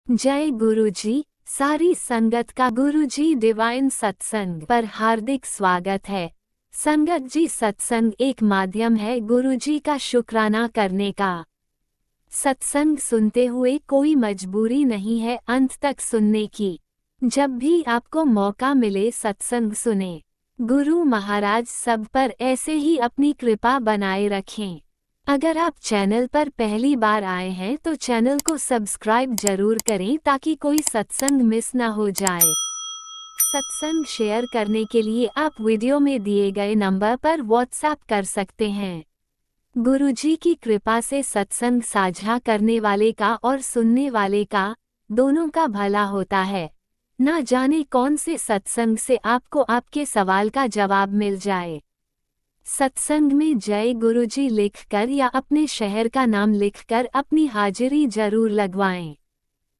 जय गुरुजी। सारी संगत का गुरुजी डिवाइन सत्संग पर हार्दिक स्वागत है। संगत जी, सत्संग एक माध्यम है गुरुजी का शुक्राना करने का। सत्संग सुनते हुए कोई मजबूरी नहीं है अंत तक सुनने की। जब भी आपको मौका मिले सत्संग सुने। गुरु महाराज सब पर ऐसे ही अपनी कृपा बनाए रखें। अगर आप चैनल पर पहली बार आए हैं तो चैनल को सब्सक्राइब जरूर करें ताकि कोई सत्संग मिस ना हो जाए। सत्संग शेयर करने के लिए आप वीडियो में दिए गए नंबर पर व्हाट्सएप कर सकते हैं। गुरुजी की कृपा से सत्संग साझा करने वाले का और सुनने वाले का दोनों का भला होता है। ना जाने कौन से सत्संग से आपको आपके सवाल का जवाब मिल जाए। सत्संग में जय गुरुजी लिखकर या अपने शहर का नाम लिखकर अपनी हाजिरी जरूर लगवाएं।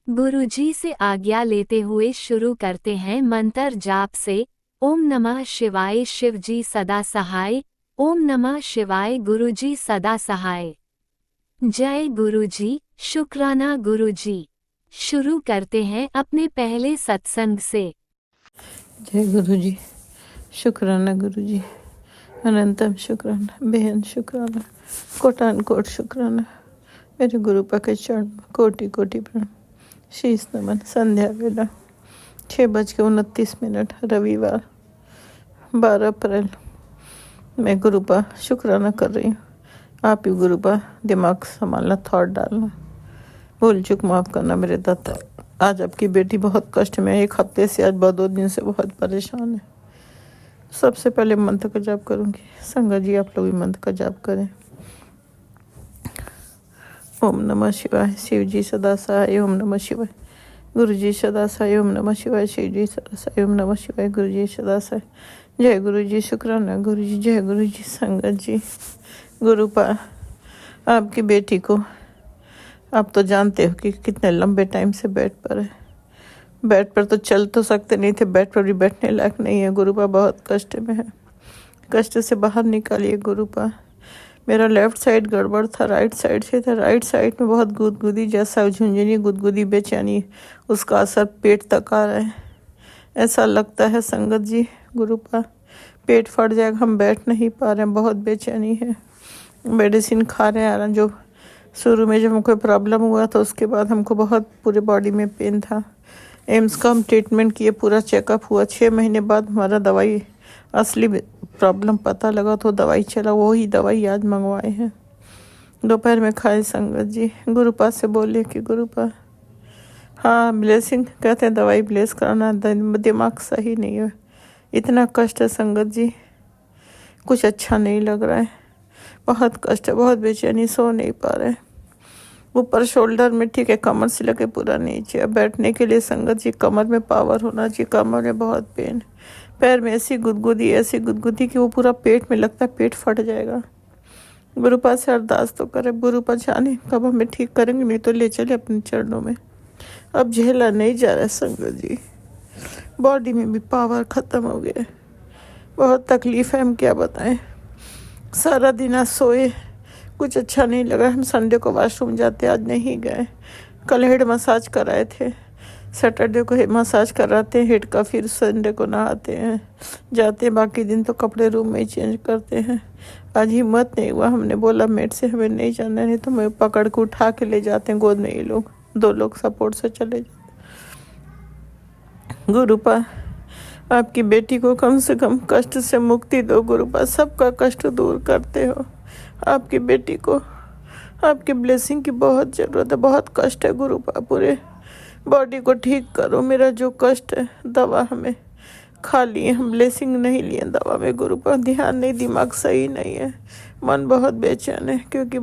गुरुजी से आज्ञा लेते हुए शुरू करते हैं मंत्र जाप से। ओम नमः शिवाय, शिवजी सदा सहाय। ओम नमः शिवाय, गुरुजी सदा सहाय। जय गुरुजी, शुक्राना गुरुजी। शुरू करते हैं अपने पहले सत्संग से। जय गुरुजी, शुक्राना गुरुजी, अनंतम शुक्राना, बेहद शुक्राना, कोटान कोट शुक्राना। मेरे गुरु के चरण कोटि कोटि प्रणाम। शीश नमन। संध्या वेला 6:29 रविवार 12 अप्रैल। मैं गुरु का शुक्राना कर रही हूँ। आप ही गुरु का दिमाग संभालना, थॉट डालना, भूल चूक माफ़ करना मेरे दाता। आज आपकी बेटी बहुत कष्ट में है। 1 हफ्ते से, आज 2 दिन से बहुत परेशान है। सबसे पहले मंत्र का जाप करूंगी। संगत जी आप लोग भी मंत्र का जाप करें। ओम नमः शिवाय, शिव जी सदा सहाय। ओम नमः शिवाय, गुरु जी सदा सहाय। ओम नमः शिवाय, शिव जी सदा सहाय। ओम नमः शिवाय, गुरु जी सदा सहाय। जय गुरु जी, शुक्राना गुरु जी, जय गुरु जी। संगत जी, गुरु पा आपकी बेटी को आप तो जानते हो कि कितने लंबे टाइम से बेड पर है। बेड पर तो चल तो सकते नहीं थे, बेड पर भी बैठने लायक नहीं है। गुरुपा बहुत कष्ट में है, कष्ट से बाहर निकालिए गुरुपा। मेरा लेफ्ट साइड गड़बड़ था, राइट साइड से था। राइट साइड में बहुत गुदगुदी जैसा, झुंझुनी गुदगुदी बेचैनी, उसका असर पेट तक आ रहा है। ऐसा लगता है संगत जी गुरुपा पेट फट जाएगा, हम बैठ नहीं पा रहे हैं, बहुत बेचैनी है। मेडिसिन खा रहे हैं। जो शुरू में जब हमको प्रॉब्लम हुआ तो उसके बाद हमको बहुत पूरे बॉडी में पेन था। एम्स का हम ट्रीटमेंट किए, पूरा चेकअप हुआ। 6 महीने बाद हमारा दवाई असली प्रॉब्लम पता लगा तो दवाई चला, वही दवाई आज मंगवाए हैं। दोपहर में खाए संगत जी। गुरुपा से बोले कि गुरुपा हाँ ब्लेसिंग कहते हैं, दवाई ब्लेस कराना, दिमाग सही नहीं है। इतना कष्ट है संगत जी, कुछ अच्छा नहीं लग रहा है। बहुत कष्ट है, बहुत बेचैनी, सो नहीं पा रहे। ऊपर शोल्डर में ठीक है, कमर से लगे पूरा नीचे। अब बैठने के लिए संगत जी कमर में पावर होना चाहिए। कमर में बहुत पेन, पैर में ऐसी गुदगुदी कि वो पूरा पेट में लगता है पेट फट जाएगा। गुरुपा से अरदास तो करे, गुरुपा जाने कब हमें ठीक करेंगे, नहीं तो ले चले अपने चरणों में। अब झेला नहीं जा रहा है संगत जी, बॉडी में भी पावर खत्म हो गया है। बहुत तकलीफ है, हम क्या बताएं। सारा दिन आज सोए, कुछ अच्छा नहीं लगा। हम संडे को वॉशरूम जाते, आज नहीं गए। कल हेड मसाज कराए थे, सैटरडे को हेड मसाज कराते हैं हेड का, फिर संडे को नहाते हैं, जाते हैं। बाकी दिन तो कपड़े रूम में ही चेंज करते हैं। आज हिम्मत नहीं हुआ, हमने बोला मेट से हमें नहीं जाना, नहीं तो मैं पकड़ के उठा के ले जाते हैं गोद में। ये लोग 2 लोग सपोर्ट से चले जाते। गुरुपा आपकी बेटी को कम से कम कष्ट से मुक्ति दो गुरुपा, सबका कष्ट दूर करते हो। आपकी बेटी को आपकी ब्लेसिंग की बहुत ज़रूरत है, बहुत कष्ट है गुरुपा। पूरे बॉडी को ठीक करो। मेरा जो कष्ट है, दवा हमें खा लिए, हम ब्लेसिंग नहीं लिए दवा में गुरुपा। ध्यान नहीं, दिमाग सही नहीं है, मन बहुत बेचैन है, क्योंकि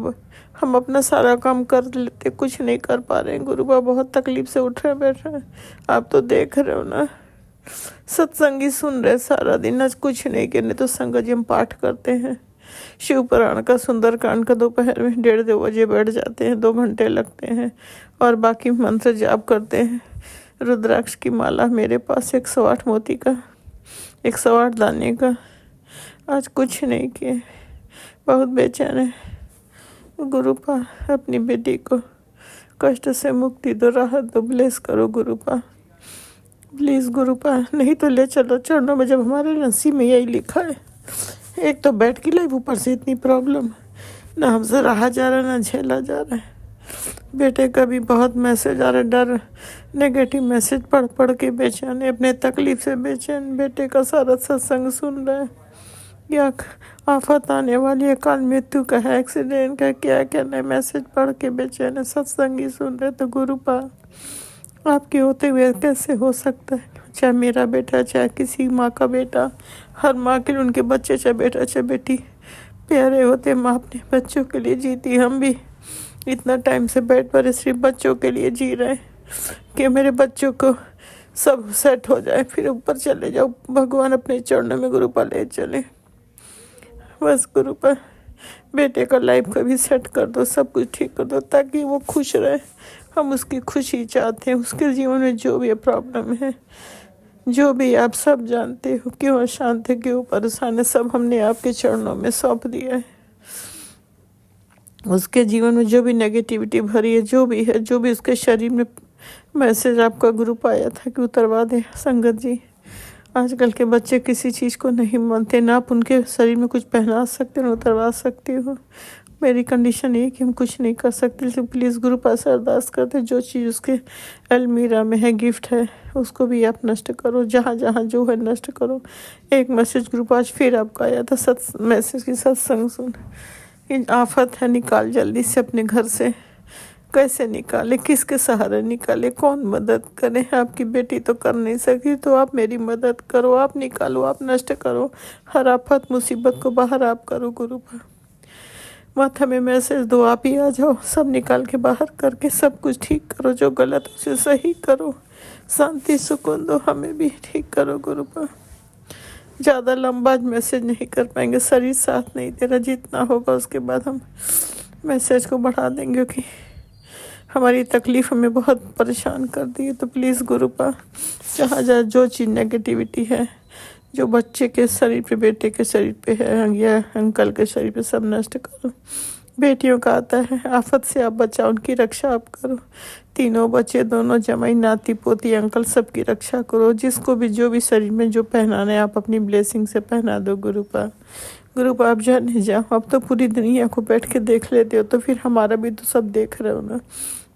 हम अपना सारा काम कर लेते, कुछ नहीं कर पा रहे हैं गुरुपा। बहुत तकलीफ से उठ रहे बैठ रहे हैं, आप तो देख रहे हो ना। सत्संगी सुन रहे सारा दिन, आज कुछ नहीं करने तो संगत जी हम पाठ करते हैं शिव पुराण का, सुंदरकांड का। दोपहर में 1:30-2 बजे बैठ जाते हैं, 2 घंटे लगते हैं, और बाकी मंत्र जाप करते हैं। रुद्राक्ष की माला मेरे पास 108 मोती का, 108 दाने का। आज कुछ नहीं किए, बहुत बेचैन है गुरुपा। अपनी बेटी को कष्ट से मुक्ति दो, राहत दो, ब्लेस करो गुरुपा, प्लीज़ गुरुपा। नहीं तो ले चलो चरणों में, जब हमारे नसीब में यही लिखा है। एक तो बेड की लाइफ, ऊपर से इतनी प्रॉब्लम, ना हमसे रहा जा रहा ना झेला जा रहा है। बेटे का भी बहुत मैसेज आ रहा है, डर, नेगेटिव मैसेज पढ़ पढ़ के बेचैन, अपने तकलीफ से बेचैन। बेटे का सारा सत्संग सुन रहा है, क्या आफत आने वाली है, काल मृत्यु का है, एक्सीडेंट का, क्या क्या नए मैसेज पढ़ के बेचैन है, सत्संग ही सुन रहे। तो गुरुपा आपके होते हुए कैसे हो सकता है? चाहे मेरा बेटा, चाहे किसी माँ का बेटा, हर माँ के लिए उनके बच्चे, चाहे बेटा चाहे बेटी, प्यारे होते। माँ अपने बच्चों के लिए जीती, हम भी इतना टाइम से बेड पर सिर्फ बच्चों के लिए जी रहे हैं कि मेरे बच्चों को सब सेट हो जाए, फिर ऊपर चले जाओ। भगवान अपने चरणों में गुरुपा ले चले, बस गुरुपा। बेटे का लाइफ को भी सेट कर दो, सब कुछ ठीक कर दो, ताकि वो खुश रहे। हम उसकी खुशी चाहते हैं। उसके जीवन में जो भी प्रॉब्लम है, जो भी आप सब जानते हो, क्यों अशांत है, क्यों परेशान है, सब हमने आपके चरणों में सौंप दिया है। उसके जीवन में जो भी नेगेटिविटी भरी है, जो भी है, जो भी उसके शरीर में मैसेज आपका ग्रुप आया था कि उतरवा दे। संगत जी, आजकल के बच्चे किसी चीज़ को नहीं मानते, ना आप उनके शरीर में कुछ पहना सकते, ना उतरवा सकते हो। मेरी कंडीशन ये कि हम कुछ नहीं कर सकते, लेकिन प्लीज़ गुरु पास अरदास करते, जो चीज़ उसके अलमीरा में है, गिफ्ट है, उसको भी आप नष्ट करो, जहाँ जहाँ जो है नष्ट करो। एक मैसेज ग्रुप आज फिर आपका आया था, मैसेज की सत्संग सुन, इन आफत है, निकाल जल्दी से अपने घर से। कैसे निकाले, किसके सहारे निकाले, कौन मदद करे? आपकी बेटी तो कर नहीं सकी, तो आप मेरी मदद करो, आप निकालो, आप नष्ट करो। हर आफत मुसीबत को बाहर आप करो गुरु। माथा में मैसेज दो, आप ही आ जाओ, सब निकाल के बाहर करके सब कुछ ठीक करो, जो गलत उसे सही करो, शांति सुकून दो, हमें भी ठीक करो गुरु। ज़्यादा लंबा मैसेज नहीं कर पाएंगे, शरीर साथ नहीं दे रहा। जितना होगा उसके बाद हम मैसेज को बढ़ा देंगे, क्योंकि हमारी तकलीफ़ हमें बहुत परेशान कर दी है। तो प्लीज़ गुरुपा, जहाँ जहाँ जो चीज़ नेगेटिविटी है, जो बच्चे के शरीर पे, बेटे के शरीर पे है, या अंकल के शरीर पे, सब नष्ट करो। बेटियों का आता है, आफत से आप बचाओ, उनकी रक्षा आप करो। तीनों बच्चे, दोनों जमाई, नाती पोती, अंकल, सबकी रक्षा करो। जिसको भी जो भी शरीर में जो पहनाना है, आप अपनी ब्लेसिंग से पहना दो गुरुपा। गुरुपा आप जाने जाओ, अब तो पूरी दुनिया को बैठ के देख लेते हो, तो फिर हमारा भी तो सब देख रहे हो ना।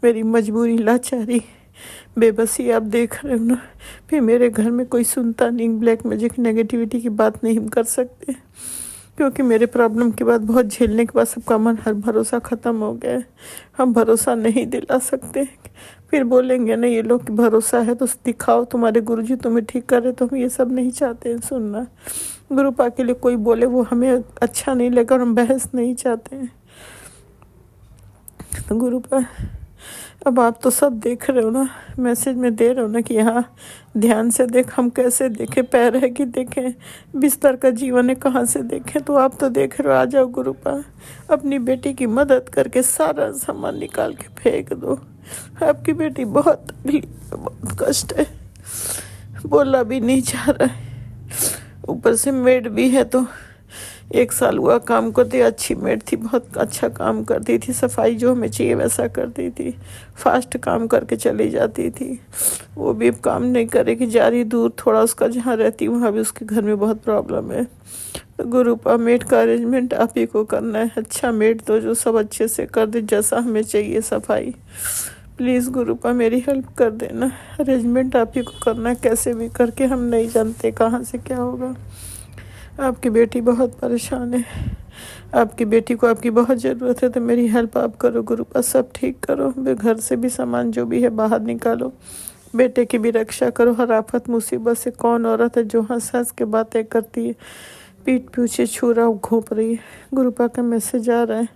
मेरी मजबूरी, लाचारी, बेबसी आप देख रहे हो ना। फिर मेरे घर में कोई सुनता नहीं, ब्लैक मैजिक नेगेटिविटी की बात नहीं हम कर सकते, क्योंकि मेरे प्रॉब्लम के बाद, बहुत झेलने के बाद सबका मन, हर भरोसा ख़त्म हो गया है। हम भरोसा नहीं दिला सकते, फिर बोलेंगे ना ये लोग कि भरोसा है तो दिखाओ, तुम्हारे गुरुजी तुम्हें ठीक कर रहे। तो हम ये सब नहीं चाहते हैं सुनना। गुरुपा के लिए कोई बोले वो हमें अच्छा नहीं लगा, और हम बहस नहीं चाहते हैं। तो गुरुपा अब आप तो सब देख रहे हो ना, मैसेज में दे रहे हो ना कि यहाँ ध्यान से देख। हम कैसे देखें? पैर है कि देखें? बिस्तर का जीवन है, कहाँ से देखें? तो आप तो देख रहे हो। आ जाओ गुरुपा, अपनी बेटी की मदद करके सारा सामान निकाल के फेंक दो। आपकी बेटी बहुत तकलीफ, बहुत कष्ट है, बोला भी नहीं जा रहा है। ऊपर से मेड भी है, तो 1 साल हुआ काम करती, अच्छी मेड थी, बहुत अच्छा काम करती थी, सफाई जो हमें चाहिए वैसा करती थी, फास्ट काम करके चली जाती थी। वो भी काम नहीं करेगी, जा रही दूर थोड़ा, उसका जहाँ रहती वहाँ भी उसके घर में बहुत प्रॉब्लम है। तो गुरुपा मेड का अरेंजमेंट आप ही को करना है। अच्छा मेड तो जो सब अच्छे से कर दे, जैसा हमें चाहिए सफाई। प्लीज़ गुरुपा मेरी हेल्प कर देना, अरेंजमेंट आप ही को करना है, कैसे भी करके। हम नहीं जानते कहाँ से क्या होगा। आपकी बेटी बहुत परेशान है, आपकी बेटी को आपकी बहुत ज़रूरत है, तो मेरी हेल्प आप करो गुरुपा, सब ठीक करो। घर से भी सामान जो भी है बाहर निकालो, बेटे की भी रक्षा करो। हर आफत मुसीबत से कौन औरत है जो हंस हंस के बातें करती है, पीठ पीछे छुरा घोंप रही है? गुरुपा का मैसेज आ रहा है,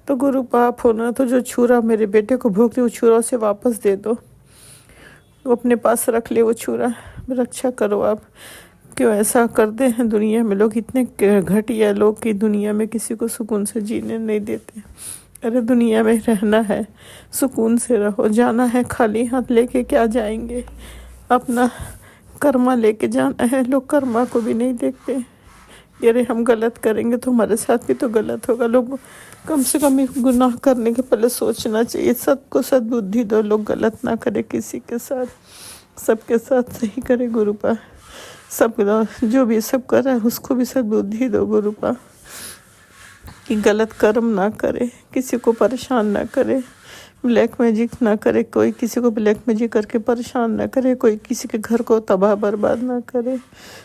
तो गुरुपा आप होना, तो जो छुरा मेरे बेटे को भोगती, वो छुरा उसे वापस दे दो, वो अपने पास रख ले, वो छुरा रक्षा करो आप। क्यों ऐसा करते हैं दुनिया में लोग? इतने घटिया लोग कि दुनिया में किसी को सुकून से जीने नहीं देते। अरे दुनिया में रहना है, सुकून से रहो। जाना है खाली हाथ लेके क्या जाएंगे? अपना कर्मा लेके जाना है। लोग कर्मा को भी नहीं देखते। अरे हम गलत करेंगे तो हमारे साथ भी तो गलत होगा। लोग कम से कम गुनाह करने के पहले सोचना चाहिए। सबको सद्बुद्धि दो, लोग गलत ना करे किसी के साथ, सबके साथ सही करे गुरुपा। सब जो भी सब कर रहा है उसको भी सद्बुद्धि दो गुरुपा, कि गलत कर्म ना करे, किसी को परेशान ना करे, ब्लैक मैजिक ना करे, कोई किसी को ब्लैक मैजिक करके परेशान ना करे, कोई किसी के घर को तबाह बर्बाद ना करे।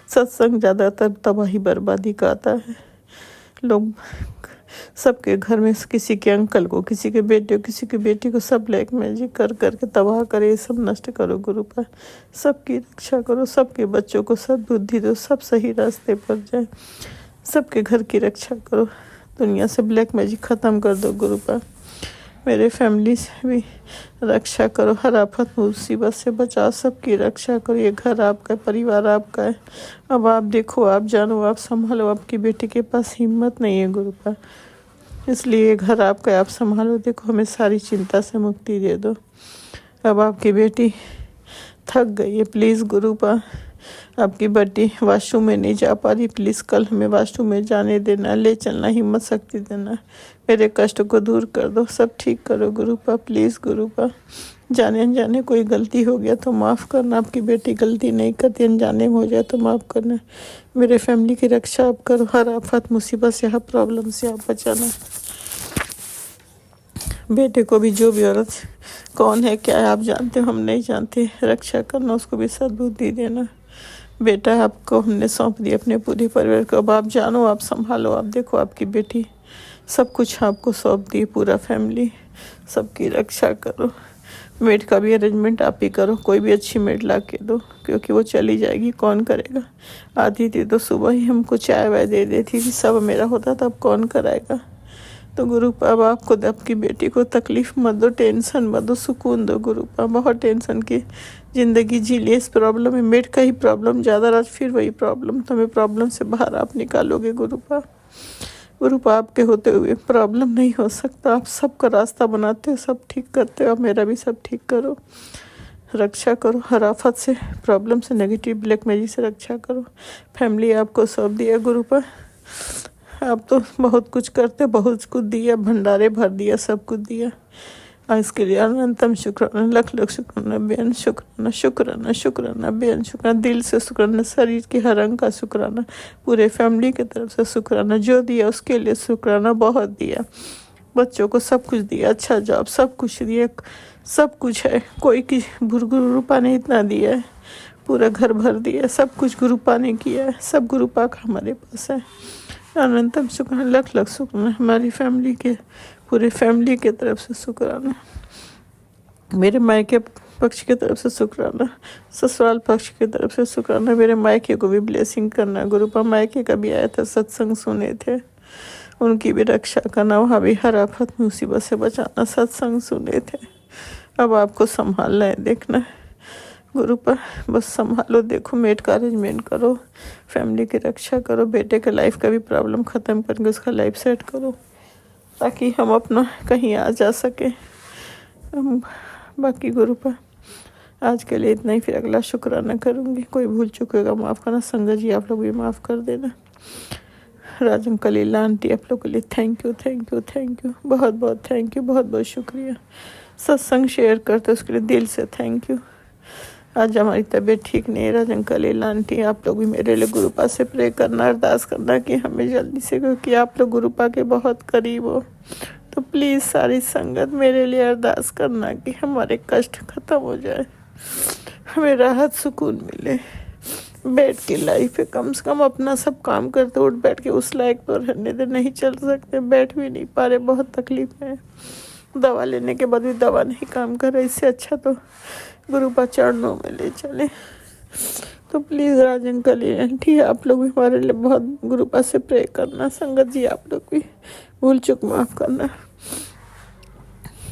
सत्संग ज़्यादातर तबाही बर्बादी का आता है। लोग सबके घर में किसी के अंकल को, किसी के बेटे को, किसी की बेटी को सब ब्लैक मैजिक कर करके तबाह करे, ये सब नष्ट करो गुरुपा। सबकी रक्षा करो, सबके बच्चों को सद्बुद्धि दो, सब सही रास्ते पर जाए, सबके घर की रक्षा करो, दुनिया से ब्लैक मैजिक ख़त्म कर दो गुरुपा। मेरे फैमिली से भी रक्षा करो, हर आफत मुसीबत से बचाओ, सबकी रक्षा करो। ये घर आपका है, परिवार आपका है। अब आप देखो, आप जानो, आप संभालो। आपकी बेटी के पास हिम्मत नहीं है गुरुपा, इसलिए ये घर आपका है, आप संभालो। देखो, हमें सारी चिंता से मुक्ति दे दो। अब आपकी बेटी थक गई है, प्लीज़ गुरुपा। आपकी बेटी वाशरूम में नहीं जा पा रही, प्लीज़ कल हमें वाशरूम में जाने देना, ले चलना, हिम्मत शक्ति देना, मेरे कष्ट को दूर कर दो, सब ठीक करो गुरुपा, प्लीज़ गुरुपा। जाने अनजाने कोई गलती हो गया तो माफ़ करना। आपकी बेटी गलती नहीं करती, अनजाने में हो जाए तो माफ़ करना। मेरे फैमिली की रक्षा आप करो, हर आफत मुसीबत से, हर प्रॉब्लम से आप बचाना। बेटे को भी, जो भी औरत कौन है क्या है आप जानते हो, हम नहीं जानते, रक्षा करना, उसको भी सद्बुद्धि देना। बेटा आपको हमने सौंप दिया अपने पूरे परिवार को, अब आप जानो, आप संभालो। आप देखो, आपकी बेटी सब कुछ आपको सौंप दी, पूरा फैमिली, सबकी रक्षा करो। मेड का भी अरेंजमेंट आप ही करो, कोई भी अच्छी मेड ला के दो, क्योंकि वो चली जाएगी, कौन करेगा। आती थी तो सुबह ही हमको चाय वाय दे देती थी, सब मेरा होता था, अब कौन कराएगा। तो गुरुपा, अब आपको, आपकी बेटी को तकलीफ़ मत दो, टेंशन मत दो, सुकून दो गुरुपा। बहुत टेंशन की ज़िंदगी जी ली, इस प्रॉब्लम में मेड का ही प्रॉब्लम ज़्यादा रहा, फिर वही प्रॉब्लम, तो हमें प्रॉब्लम से बाहर आप निकालोगे गुरुपा। गुरुपा, आपके होते हुए प्रॉब्लम नहीं हो सकता, आप सबका रास्ता बनाते हो, सब ठीक करते हो, आप मेरा भी सब ठीक करो, रक्षा करो, हर आफत से, प्रॉब्लम से, नेगेटिव ब्लैक मैजिक से रक्षा करो। फैमिली आपको सौंप दिया गुरुपा, आप तो बहुत कुछ करते, बहुत कुछ दिया, भंडारे भर दिया, सब कुछ दिया। इसके लिए अनंतम शुक्राना, लख लख शुक्राना, बेन शुक्राना, शुक्राना शुक्राना, बेन शुक्राना, दिल से शुक्राना, शरीर के हर अंग का शुक्राना, पूरे फैमिली की तरफ से शुक्राना। जो दिया उसके लिए शुक्राना, बहुत दिया, बच्चों को सब कुछ दिया, अच्छा जॉब, सब कुछ दिया, सब कुछ है। कोई की गुरुपा ने इतना दिया है, पूरा घर भर दिया, सब कुछ गुरुपा ने किया है, सब गुरुपा का हमारे पास है। अनंतम शुक्राना, लख लख शुक्राना, हमारी फैमिली के, पूरे फैमिली के तरफ से शुक्राना, मेरे मायके पक्ष की तरफ से शुक्राना, ससुराल पक्ष की तरफ से शुक्राना। मेरे मायके को भी ब्लेसिंग करना गुरुपा। मायके का भी आया था, सत्संग सुने थे, उनकी भी रक्षा करना, वहाँ भी हर आफत मुसीबत से बचाना, सत्संग सुने थे। अब आपको संभालना है, देखना है गुरुपा, बस संभालो। देखो, मेड का अरेंजमेंट करो, फैमिली की रक्षा करो, बेटे के लाइफ का भी प्रॉब्लम ख़त्म करके उसका लाइफ सेट करो, ताकि हम अपना कहीं आ जा सके। बाकी गुरुपा, आज के लिए इतना ही, फिर अगला शुक्राना करूँगी। कोई भूल चुकेगा माफ़ करना। संगत जी आप लोग भी माफ़ कर देना। राजन कलीला आंटी, आप लोग के लिए thank you, thank you, thank you, बहुत बहुत थैंक यू, बहुत बहुत शुक्रिया। सत्संग शेयर करते उसके लिए दिल से थैंक यू। आज हमारी तबीयत ठीक नहीं है राजन कलीला आंटी, आप लोग भी मेरे लिए गुरुपा से प्रे करना, अरदास करना कि हमें जल्दी से, क्योंकि आप लोग गुरुपा के बहुत करीब हो। तो प्लीज़ सारी संगत मेरे लिए अरदास करना कि हमारे कष्ट ख़त्म हो जाए, हमें राहत सुकून मिले। बैठ के लाइफ है, कम से कम अपना सब काम करते, उठ बैठ के उस लायक तो रहने दे, नहीं चल सकते, बैठ भी नहीं पा रहे, बहुत तकलीफ है। दवा लेने के बाद भी दवा नहीं काम कर रहा, इससे अच्छा तो गुरुपा चरणों में ले चले। तो प्लीज़ राजन कली आंटी, आप लोग भी हमारे लिए बहुत गुरुपा से प्रे करना। संगत जी आप लोग भी भूल चूक माफ़ करना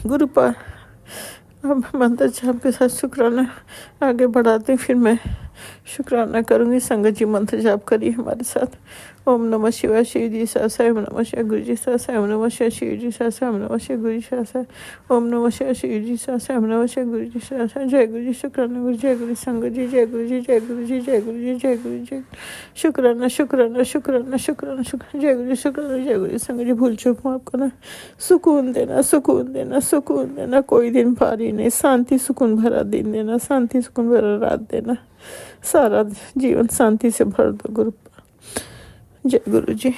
गुरुपा। अब मंत्र जाप के साथ शुक्राना आगे बढ़ाते, फिर मैं शुक्राना करूँगी। संगत जी मंत्र जाप करिए हमारे साथ। ओम नमः शिवाय शिव जी सहस्र ओम नमः शिवाय गुरु जी सहस्र ओम नमः शिवाय शिव जी सहस्र ओम नमः शिवाय गुरु जी सहस्र ओम नमः शिवाय शिव जी सहस्र ओम नमः शिवाय गुरु जी सहस्र जय गुरु जी शुक्राना गुरु जय गुरु संगत जी जय गुरु जी जय गुरु जी जय गुरु जी जय गुरु जी शुक्राना शुक्राना शुक्राना शुक्राना शुक्राना जय गुरु जी शुक्राना जय गुरु जी संगत जी भूल चूक माफ करना सुकून देना सुकून देना सुकून देना कोई दिन भारी नहीं शांति सुकून भरा दिन देना शांति सुकून भरा रात देना सारा जीवन शांति से भर दो गुरु जय गुरु जी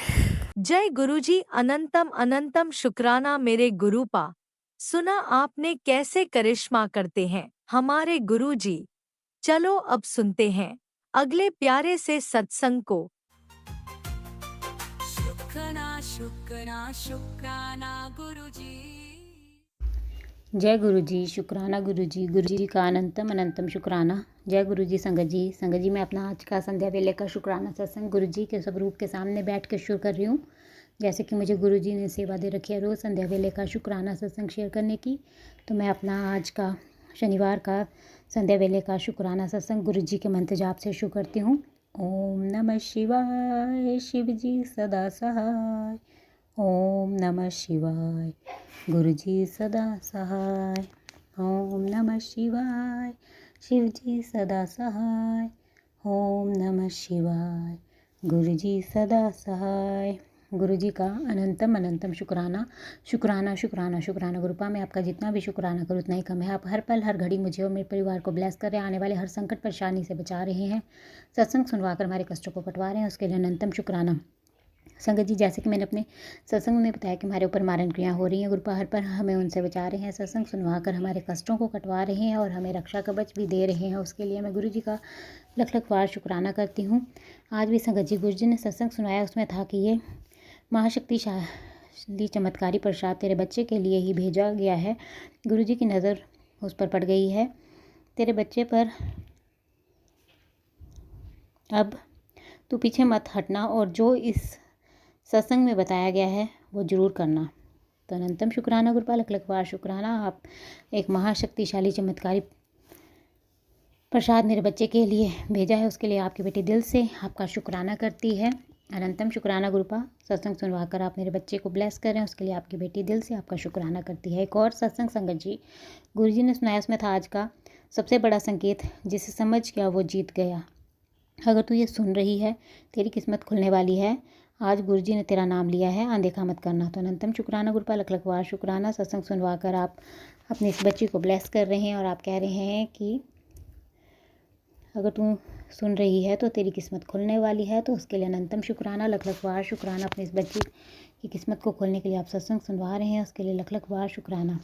जय गुरुजी अनंतम अनंतम शुक्राना मेरे गुरुपा। सुना आपने कैसे करिश्मा करते हैं हमारे गुरुजी। चलो अब सुनते हैं अगले प्यारे से सत्संग को। शुक्राना शुक्राना शुक्राना गुरुजी। जय गुरु जी शुक्राना गुरु जी का अनंतम अनंतम शुक्राना। जय गुरु जी संगत जी मैं अपना आज का संध्या वेले का शुक्राना सत्संग गुरु जी के स्वरूप के सामने बैठ कर शुरू कर रही हूँ। जैसे कि मुझे गुरु जी ने सेवा दे रखी है रोज़ संध्या वेले का शुक्राना सत्संग शेयर करने की, तो मैं अपना आज का शनिवार का संध्या वेले का शुक्राना सत्संग गुरु जी के मंत्र जाप से शुरू करती हूँ। ओम नमः शिवाय शिव जी सदा सहाय। ओम नमः शिवाय गुरु जी सदा सहाय। ओम नमः शिवाय शिव जी सदा सहाय। ओम नमः शिवाय गुरु जी सदा सहाय। गुरु जी का अनंतम अनंतम शुक्राना शुक्राना शुक्राना शुक्राना। गुरुपा मैं आपका जितना भी शुक्राना करूँ उतना ही कम है। आप हर पल हर घड़ी मुझे और मेरे परिवार को ब्लेस कर रहे हैं, आने वाले हर संकट परेशानी से बचा रहे हैं, सत्संग सुनवाकर हमारे कष्टों को कटवा रहे हैं, उसके लिए अनंतम शुक्राना। संगत जी जैसे कि मैंने अपने सत्संग में बताया कि हमारे ऊपर मारण क्रियाएं हो रही हैं, गुरुपा हर पर हमें उनसे बचा रहे हैं, सत्संग सुनवाकर हमारे कष्टों को कटवा रहे हैं और हमें रक्षा कवच भी दे रहे हैं। उसके लिए मैं गुरु जी का लख लख बार शुक्राना करती हूँ। आज भी संगत जी गुरु जी ने सत्संग सुनाया, उसमें था कि ये महाशक्तिशाली चमत्कारी प्रसाद तेरे बच्चे के लिए ही भेजा गया है। गुरु जी की नज़र उस पर पड़ गई है, तेरे बच्चे पर अब तू पीछे मत हटना और जो इस सत्संग में बताया गया है वो ज़रूर करना। तो अनंतम शुक्राना गुरुपा लख लख बार शुक्राना। आप एक महाशक्तिशाली चमत्कारी प्रसाद मेरे बच्चे के लिए भेजा है, उसके लिए आपकी बेटी दिल से आपका शुक्राना करती है। अनंतम शुक्राना गुरुपा। सत्संग सुनवाकर आप मेरे बच्चे को ब्लेस करें, उसके लिए आपकी बेटी दिल से आपका शुक्राना करती है। एक और सत्संग संगत जी गुरु जी ने सुनाया, उसमें था आज का सबसे बड़ा संकेत, जिसे समझ गया वो जीत गया। अगर तू ये सुन रही है तेरी किस्मत खुलने वाली है। आज गुरु जी ने तेरा नाम लिया है, अनदेखा मत करना। तो अनंतम शुक्राना गुरुपा लख लख बार शुक्राना। सत्संग सुनवाकर आप अपने इस बच्ची को ब्लेस कर रहे हैं और आप कह रहे हैं कि अगर तू सुन रही है तो तेरी किस्मत खुलने वाली है। तो उसके लिए अनंतम शुक्राना लख लख बार शुक्राना। अपनी इस बच्ची की किस्मत को खोलने के लिए आप सत्संग सुनवा रहे हैं, उसके लिए लख लख बार शुक्राना।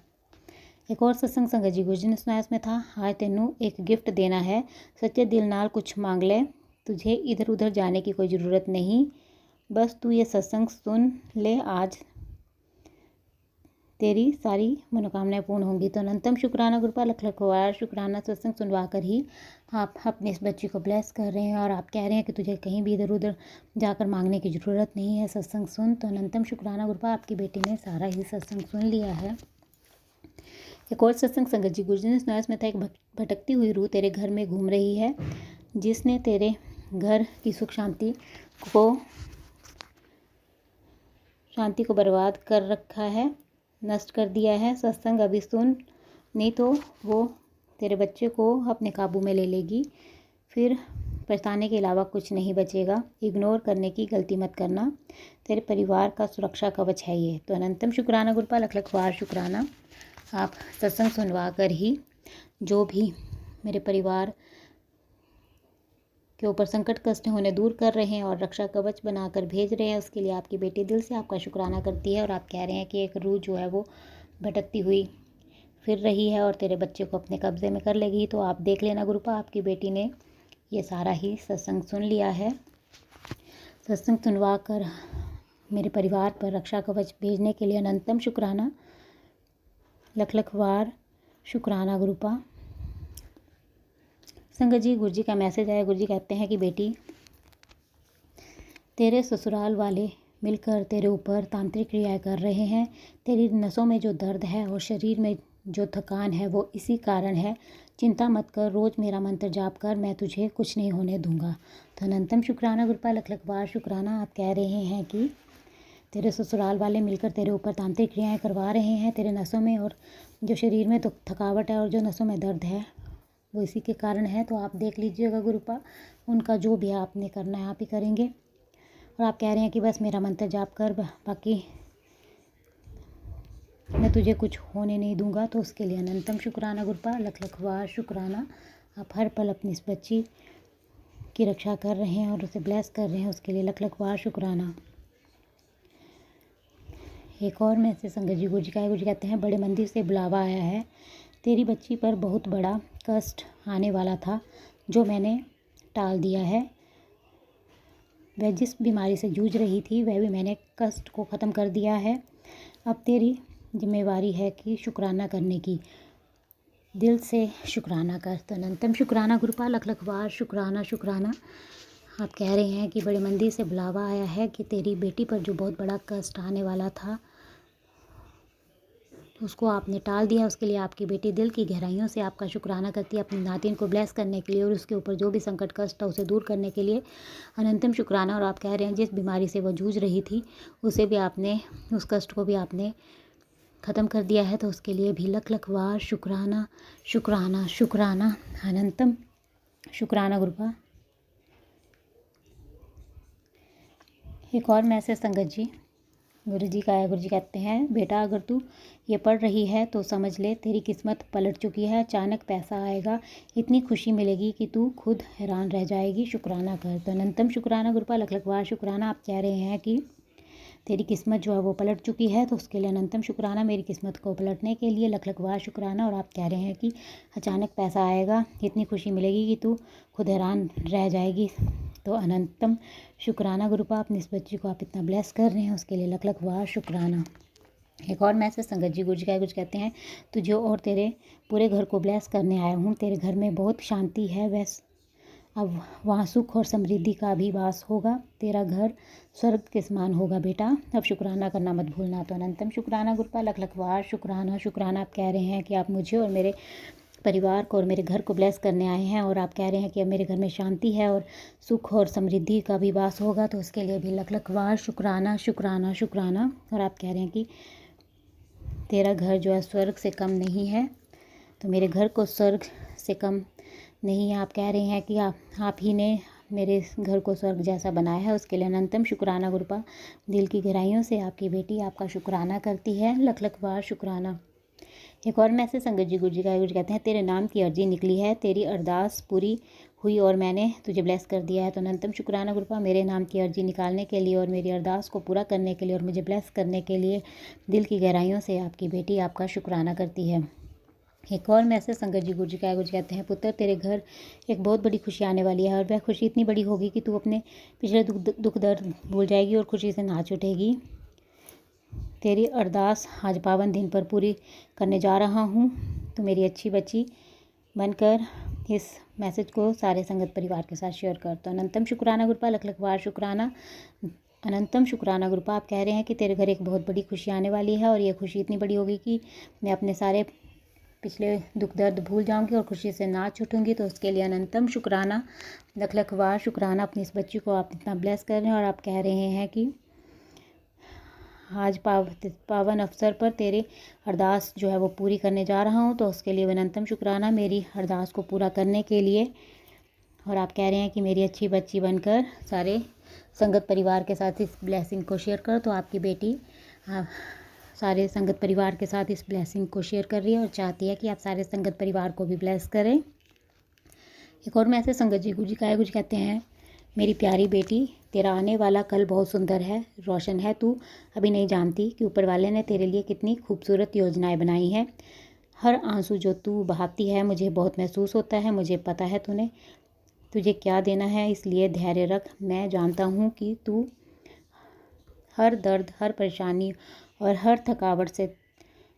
एक और सत्संग संगत जी गुरु जी ने सुनाया, उसमें था आज तेनू एक गिफ्ट देना है, सच्चे दिल नाल कुछ मांग ले, तुझे इधर उधर जाने की कोई ज़रूरत नहीं, बस तू ये सत्संग सुन ले, आज तेरी सारी मनोकामनाएं पूर्ण होंगी। तो अनंतम शुक्राना गुरुपा लख लख बार शुक्राना। सत्संग सुनवा कर ही आप अपने इस बच्ची को ब्लेस कर रहे हैं और आप कह रहे हैं कि तुझे कहीं भी इधर उधर जाकर मांगने की ज़रूरत नहीं है, सत्संग सुन। तो अनंतम शुक्राना गुरुपा, आपकी बेटी ने सारा ही सत्संग सुन लिया है। एक और सत्संग संगत जी गुरु जी ने सुनाया, इसमें था एक भटकती हुई रूह तेरे घर में घूम रही है, जिसने तेरे घर की सुख शांति को बर्बाद कर रखा है, नष्ट कर दिया है। सत्संग अभी सुन, नहीं तो वो तेरे बच्चे को अपने काबू में ले लेगी, फिर पछताने के अलावा कुछ नहीं बचेगा। इग्नोर करने की गलती मत करना, तेरे परिवार का सुरक्षा कवच है ये। तो अनंतम शुक्राना गुरुपा लख लख बार शुक्राना। आप सत्संग सुनवा कर ही जो भी मेरे परिवार के ऊपर संकट कष्ट होने दूर कर रहे हैं और रक्षा कवच बनाकर भेज रहे हैं, उसके लिए आपकी बेटी दिल से आपका शुक्राना करती है। और आप कह रहे हैं कि एक रूह जो है वो भटकती हुई फिर रही है और तेरे बच्चे को अपने कब्जे में कर लेगी। तो आप देख लेना गुरुपा, आपकी बेटी ने ये सारा ही सत्संग सुन लिया है। सत्संग सुनवा कर मेरे परिवार पर रक्षा कवच भेजने के लिए अनंतम शुक्राना लख लख बार शुक्राना गुरुपा। संगत जी गुरु जी का मैसेज आया। गुरु जी कहते हैं कि बेटी, तेरे ससुराल वाले मिलकर तेरे ऊपर तांत्रिक क्रियाएं कर रहे हैं। तेरी नसों में जो दर्द है और शरीर में जो थकान है वो इसी कारण है। चिंता मत कर, रोज़ मेरा मंत्र जाप कर, मैं तुझे कुछ नहीं होने दूंगा। तो अनंतम शुक्राना गुरुपा, लख लख बार शुक्राना। आप कह रहे हैं कि तेरे ससुराल वाले मिलकर तेरे ऊपर तांत्रिक क्रियाएं करवा रहे हैं। तेरे नसों में और जो शरीर में तो थकावट है और जो नसों में दर्द है वो इसी के कारण है। तो आप देख लीजिएगा गुरुपा, उनका जो भी आपने करना है आप ही करेंगे। और आप कह रहे हैं कि बस मेरा मंत्र जाप कर, बाकी मैं तुझे कुछ होने नहीं दूंगा। तो उसके लिए अनंतम शुक्राना गुरुपा, लख लख बार शुक्राना। आप हर पल अपनी इस बच्ची की रक्षा कर रहे हैं और उसे ब्लेस कर रहे हैं, उसके लिए लख लख बार शुक्राना। एक और में से संगत जी गुरु जी कहते हैं, बड़े मंदिर से बुलावा आया है। तेरी बच्ची पर बहुत बड़ा कष्ट आने वाला था जो मैंने टाल दिया है। वह जिस बीमारी से जूझ रही थी वह भी मैंने कष्ट को ख़त्म कर दिया है। अब तेरी जिम्मेवारी है कि शुक्राना करने की, दिल से शुक्राना कर। तो अनंतम शुक्राना गुरुपा, लख लख बार शुक्राना शुक्राना। आप कह रहे हैं कि बड़े मंदिर से बुलावा आया है कि तेरी बेटी पर जो बहुत बड़ा कष्ट आने वाला था उसको आपने टाल दिया। उसके लिए आपकी बेटी दिल की गहराइयों से आपका शुक्राना करती है, अपनी नातिन को ब्लेस करने के लिए और उसके ऊपर जो भी संकट कष्ट है उसे दूर करने के लिए अनंतम शुक्राना। और आप कह रहे हैं जिस बीमारी से वह जूझ रही थी उसे भी आपने, उस कष्ट को भी आपने ख़त्म कर दिया है। तो उसके लिए भी लख लख बार शुक्राना शुक्राना शुक्राना। अनंतम शुक्राना गुरुपा। एक और मैसेज संगत जी गुरु जी का है। गुरु जी कहते हैं, बेटा अगर तू ये पढ़ रही है तो समझ ले तेरी किस्मत पलट चुकी है। अचानक पैसा आएगा, इतनी खुशी मिलेगी कि तू खुद हैरान रह जाएगी। शुक्राना कर। तो अनंतम शुक्राना गुरुपा, लख लख बार शुक्राना। आप कह रहे हैं कि तेरी किस्मत जो है वो पलट चुकी है, तो उसके लिए अनंतम शुक्राना। मेरी किस्मत को पलटने के लिए लख लख बार शुक्राना। और आप कह रहे हैं कि अचानक पैसा आएगा, इतनी खुशी मिलेगी कि तू खुद हैरान रह जाएगी। तो अनंतम शुक्राना गुरुपा, अपनी इस बच्ची को आप इतना ब्लेस कर रहे हैं उसके लिए लख लख बार शुक्राना। एक और मैसेज संगत जी गुरु जी का कुछ कहते हैं, तुझे और तेरे पूरे घर को ब्लेस करने आया हूँ। तेरे घर में बहुत शांति है, वैसे अब वहाँ सुख और समृद्धि का भी वास होगा। तेरा घर स्वर्ग के समान होगा बेटा। अब शुक्राना करना मत भूलना। तो अनंतम शुक्राना गुरुपा, लख लख बार शुक्राना शुक्राना। आप कह रहे हैं कि आप मुझे और मेरे परिवार को और मेरे घर को ब्लेस करने आए हैं और आप कह रहे हैं कि अब मेरे घर में शांति है और सुख और समृद्धि का भी वास होगा। तो उसके लिए भी लख लख बार शुक्राना शुक्राना शुक्राना। और आप कह रहे हैं कि तेरा घर जो है स्वर्ग से कम नहीं है, तो मेरे घर को स्वर्ग से कम नहीं है। आप कह रहे हैं कि आप ही ने मेरे घर को स्वर्ग जैसा बनाया है, उसके लिए अनंतम शुक्राना गुरुपा। दिल की गहराइयों से आपकी बेटी आपका शुक्राना करती है, लख लख बार शुक्राना। एक और मैसेज संगत जी गुरु जी का गुरु कहते हैं, तेरे नाम की अर्जी निकली है, तेरी अरदास पूरी हुई और मैंने तुझे ब्लेस कर दिया है। तो अनंतम शुक्राना गुरुपा, मेरे नाम की अर्जी निकालने के लिए और मेरी अरदास को पूरा करने के लिए और मुझे ब्लेस करने के लिए दिल की गहराइयों से आपकी बेटी आपका शुक्राना करती है। एक और मैसेज संगत जी गुरु जी का गुरु जी कहते हैं, पुत्र तेरे घर एक बहुत बड़ी खुशी आने वाली है और वह खुशी इतनी बड़ी होगी कि तू अपने पिछले दुख दर्द भूल जाएगी और खुशी से नाच उठेगी। तेरी अरदास आज पावन दिन पर पूरी करने जा रहा हूँ। तो मेरी अच्छी बच्ची बनकर इस मैसेज को सारे संगत परिवार के साथ शेयर कर। तो अनंतम शुक्राना गुरुपा, लख लख बार शुक्राना। अनंतम शुक्राना गुरुपा, आप कह रहे हैं कि तेरे घर एक बहुत बड़ी खुशी आने वाली है और ये खुशी इतनी बड़ी होगी कि मैं अपने सारे पिछले दुख दर्द भूल जाऊंगी और खुशी से नाच उठूंगी। तो उसके लिए अनंतम शुक्राना, लख लख बार शुक्राना। अपनी इस बच्ची को आप इतना ब्लेस कर रहे हैं और आप कह रहे हैं कि आज पावन अवसर पर तेरी अरदास जो है वो पूरी करने जा रहा हूँ। तो उसके लिए अनंतम शुक्राना मेरी अरदास को पूरा करने के लिए। और आप कह रहे हैं कि मेरी अच्छी बच्ची बनकर सारे संगत परिवार के साथ इस ब्लेसिंग को शेयर कर। तो आपकी बेटी सारे संगत परिवार के साथ इस ब्लेसिंग को शेयर कर रही है और चाहती है कि आप सारे संगत परिवार को भी ब्लेस करें। एक और मैसेज संगत जी गुरु जी का गुरु कहते हैं, मेरी प्यारी बेटी तेरा आने वाला कल बहुत सुंदर है, रोशन है। तू अभी नहीं जानती कि ऊपर वाले ने तेरे लिए कितनी खूबसूरत योजनाएं बनाई हैं। हर आंसू जो तू बहाती है मुझे बहुत महसूस होता है। मुझे पता है तुझे क्या देना है, इसलिए धैर्य रख। मैं जानता हूँ कि तू हर दर्द, हर परेशानी और हर थकावट से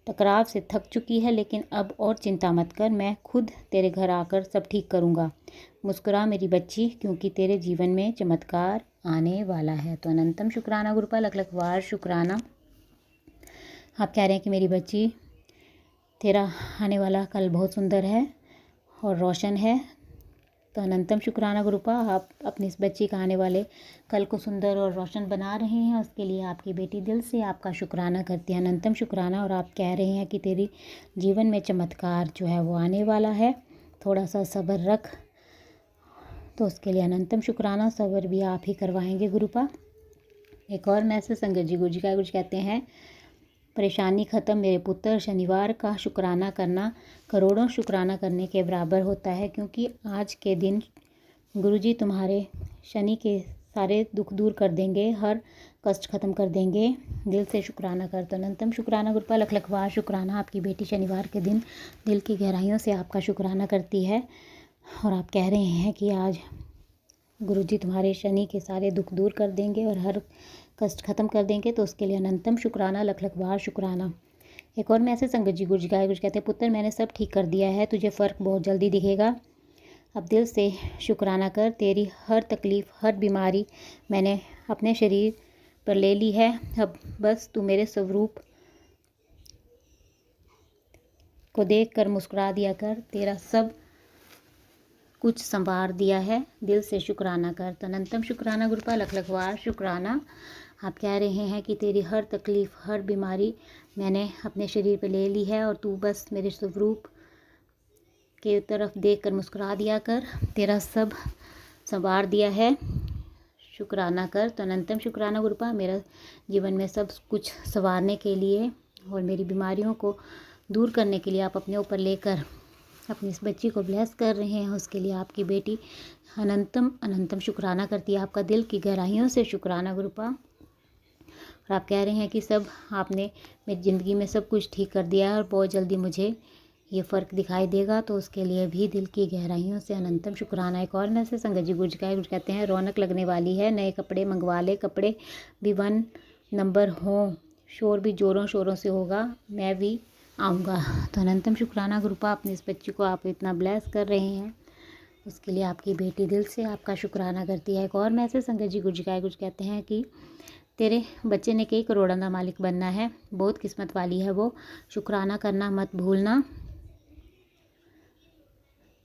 टकराव से थक चुकी है, लेकिन अब और चिंता मत कर, मैं खुद तेरे घर आकर सब ठीक करूँगा। मुस्कुरा मेरी बच्ची, क्योंकि तेरे जीवन में चमत्कार आने वाला है। तो अनंतम शुक्राना गुरुपा, लख लख बार शुक्राना। आप कह रहे हैं कि मेरी बच्ची तेरा आने वाला कल बहुत सुंदर है और रोशन है। तो अनंतम शुक्राना गुरुपा, आप अपनी इस बच्ची का आने वाले कल को सुंदर और रोशन बना रहे हैं, उसके लिए आपकी बेटी दिल से आपका शुक्राना करती है। अनंतम शुक्राना। और आप कह रहे हैं कि तेरी जीवन में चमत्कार जो है वो आने वाला है, थोड़ा सा सब्र रख। तो उसके लिए अनंतम शुक्राना, सब्र भी आप ही करवाएंगे गुरुपा। एक और मैसेज संगत जी गुरु जी कहते हैं, परेशानी ख़त्म मेरे पुत्र। शनिवार का शुक्राना करना करोड़ों शुक्राना करने के बराबर होता है, क्योंकि आज के दिन गुरुजी तुम्हारे शनि के सारे दुख दूर कर देंगे, हर कष्ट ख़त्म कर देंगे। दिल से शुक्राना कर। तो अनंतम शुक्राना गुरुपा, लख लख बार शुक्राना। आपकी बेटी शनिवार के दिन दिल की गहराइयों से आपका शुक्राना करती है और आप कह रहे हैं कि आज गुरुजी तुम्हारे शनि के सारे दुख दूर कर देंगे और हर कष्ट ख़त्म कर देंगे। तो उसके लिए अनंतम शुक्राना, लख लख बार शुक्राना। एक और मैसेज संगत जी गुरु जी कहते हैं, पुत्र मैंने सब ठीक कर दिया है, तुझे फ़र्क बहुत जल्दी दिखेगा। अब दिल से शुक्राना कर। तेरी हर तकलीफ़, हर बीमारी मैंने अपने शरीर पर ले ली है। अब बस तू मेरे स्वरूप को देख कर मुस्कुरा दिया कर, तेरा सब कुछ संवार दिया है। दिल से शुक्राना कर। तो अनंतम शुक्राना गुरुपा, लख लख बार शुक्राना। आप कह रहे हैं कि तेरी हर तकलीफ़, हर बीमारी मैंने अपने शरीर पे ले ली है और तू बस मेरे स्वरूप के तरफ देख कर मुस्कुरा दिया कर, तेरा सब संवार दिया है। शुक्राना कर। तो अनंतम शुक्राना गुरुपा, मेरा जीवन में सब कुछ संवारने के लिए और मेरी बीमारियों को दूर करने के लिए आप अपने ऊपर लेकर अपनी इस बच्ची को ब्लेस कर रहे हैं, उसके लिए आपकी बेटी अनंतम अनंतम शुक्राना करती है। आपका दिल की गहराइयों से शुक्राना गुरुपा। और आप कह रहे हैं कि सब आपने मेरी ज़िंदगी में सब कुछ ठीक कर दिया है और बहुत जल्दी मुझे ये फ़र्क दिखाई देगा। तो उसके लिए भी दिल की गहराइयों से अनंतम शुक्राना। एक और मैसेज संगत जी गुरु कहते हैं, रौनक लगने वाली है, नए कपड़े मंगवा ले, कपड़े भी 1 नंबर हों, शोर भी ज़ोरों शोरों से होगा, मैं भी आऊँगा। तो अनंतम शुक्राना गुरुपा, अपनी इस बच्ची को आप इतना ब्लेस कर रहे हैं, उसके लिए आपकी बेटी दिल से आपका शुक्राना करती है। एक और मैसेज संगत जी गुरु कहते हैं कि तेरे बच्चे ने कई करोड़ों का मालिक बनना है, बहुत किस्मत वाली है वो, शुक्राना करना मत भूलना।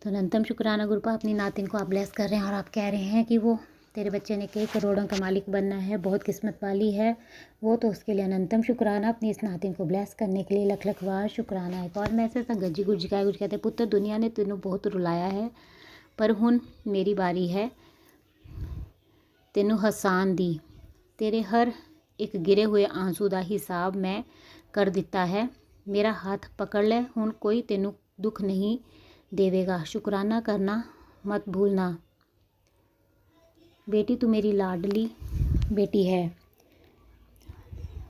तो अनंतम शुक्राना गुरुपा, अपनी नातिन को आप ब्लेस कर रहे हैं और आप कह रहे हैं कि वो तेरे बच्चे ने कई करोड़ों का मालिक बनना है, बहुत किस्मत वाली है वो। तो उसके लिए अनंतम शुक्राना, अपनी इस नातिन को ब्लेस करने के लिए लख लख बार शुक्राना। एक और मैसेज संगत जी गुरु कहते हैं, पुत्र दुनिया ने तेनों बहुत रुलाया है, पर हुन मेरी बारी है तेनों हसान दी। तेरे हर एक गिरे हुए आंसू का हिसाब मैं कर दिता है, मेरा हाथ पकड़ ले, हुन कोई तेनों दुख नहीं देवेगा, शुक्राना करना मत भूलना। बेटी तू मेरी लाडली बेटी है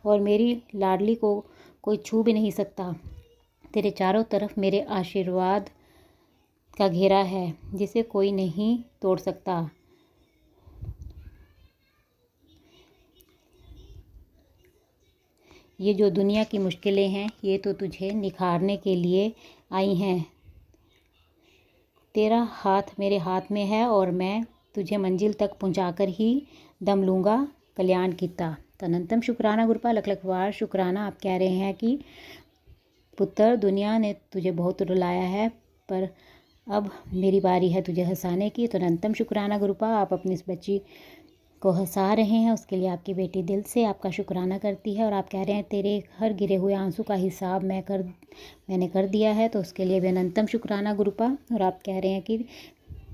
और मेरी लाडली को कोई छू भी नहीं सकता। तेरे चारों तरफ मेरे आशीर्वाद का घेरा है, जिसे कोई नहीं तोड़ सकता। ये जो दुनिया की मुश्किलें हैं, ये तो तुझे निखारने के लिए आई हैं। तेरा हाथ मेरे हाथ में है और मैं तुझे मंजिल तक पहुंचाकर ही दम लूँगा, कल्याण कीता। तो अनंतम शुक्राना गुरुपा, लख लख बार शुक्राना। आप कह रहे हैं कि पुत्र दुनिया ने तुझे बहुत रुलाया है, पर अब मेरी बारी है तुझे हंसाने की। तो अनंतम शुक्राना गुरुपा, आप अपनी इस बच्ची को हंसा रहे हैं, उसके लिए आपकी बेटी दिल से आपका शुक्राना करती है। और आप कह रहे हैं तेरे हर गिरे हुए आंसू का हिसाब मैंने कर दिया है, तो उसके लिए भी अनंतम शुक्राना गुरुपा। और आप कह रहे हैं कि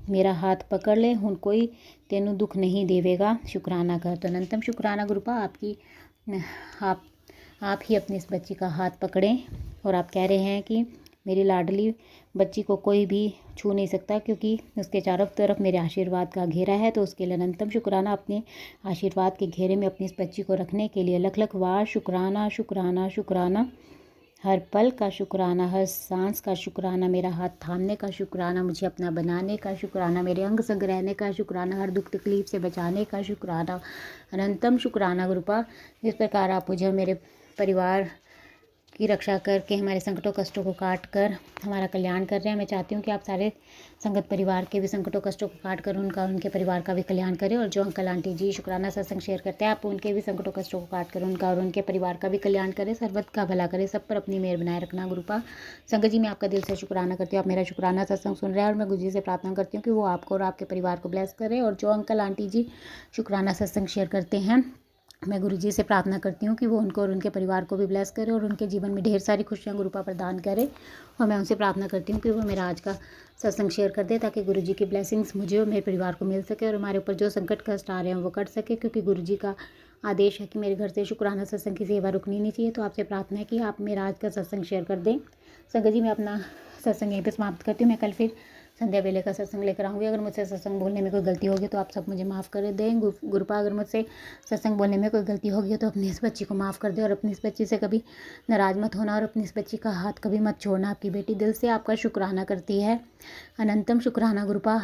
मेरा हाथ पकड़ ले, हुन कोई तेनू दुख नहीं देवेगा, शुक्राना कर। तो अनंतम शुक्राना गुरुपा, आप ही अपनी इस बच्ची का हाथ पकड़ें और आप कह रहे हैं कि मेरी लाडली बच्ची को कोई भी छू नहीं सकता, क्योंकि उसके चारों तरफ मेरे आशीर्वाद का घेरा है। तो उसके लिए अनंतम शुक्राना, अपने आशीर्वाद के घेरे में अपनी इस बच्ची को रखने के लिए लख लख बार शुक्राना शुक्राना शुक्राना। हर पल का शुक्राना, हर सांस का शुक्राना, मेरा हाथ थामने का शुक्राना, मुझे अपना बनाने का शुक्राना, मेरे अंग संग रहने का शुक्राना, हर दुख तकलीफ से बचाने का शुक्राना। अनंतम शुक्राना गुरुपा, जिस प्रकार आप मुझे और मेरे परिवार की रक्षा करके हमारे संकटों कष्टों को काट कर हमारा कल्याण कर रहे हैं। मैं चाहती हूँ कि आप सारे संगत परिवार के भी संकटों कष्टों को काट कर उनके परिवार का भी कल्याण करें। और जो अंकल आंटी जी शुक्राना सत्संग शेयर करते हैं, आप उनके भी संकटों कष्टों को काट कर उनका और उनके परिवार का भी कल्याण करें, सर्वत का भला करें, सब पर अपनी मेहर बनाए रखना गुरुपा। संगत जी, मैं आपका दिल से शुक्राना करती हूँ, आप मेरा शुक्राना सत्संग सुन रहे हैं। और मैं गुरु जी से प्रार्थना करती हूँ कि वो आपको और आपके परिवार को ब्लेस करें। और जो अंकल आंटी जी शुक्राना सत्संग शेयर करते हैं, मैं गुरु जी से प्रार्थना करती हूँ कि वो उनको और उनके परिवार को भी ब्लेस करे और उनके जीवन में ढेर सारी खुशियाँ गुरुपा प्रदान करे। और मैं उनसे प्रार्थना करती हूँ कि वो मेरा आज का सत्संग शेयर कर दे, ताकि गुरु जी की ब्लेसिंग्स मुझे और मेरे परिवार को मिल सके और हमारे ऊपर जो संकट कष्ट आ रहे हैं वो कट सके, क्योंकि गुरु जी का आदेश है कि मेरे घर से शुक्राना सत्संग की सेवा रुकनी नहीं चाहिए। तो आपसे प्रार्थना है कि आप मेरा आज का सत्संग शेयर कर दें। संगत जी, मैं अपना सत्संग यहीं पर समाप्त करती हूँ। मैं कल फिर संध्या वेले का सत्संग लेकर आऊँगी। अगर मुझसे सत्संग बोलने में कोई गलती होगी तो आप सब मुझे माफ़ कर दें। गुरुपा, अगर मुझसे सत्संग बोलने में कोई गलती होगी तो अपनी इस बच्ची को माफ़ कर दे और अपनी इस बच्ची से कभी नाराज़ मत होना और अपनी इस बच्ची का हाथ कभी मत छोड़ना। आपकी बेटी दिल से आपका शुक्राना करती है। अनंतम शुक्राना गुरुपा,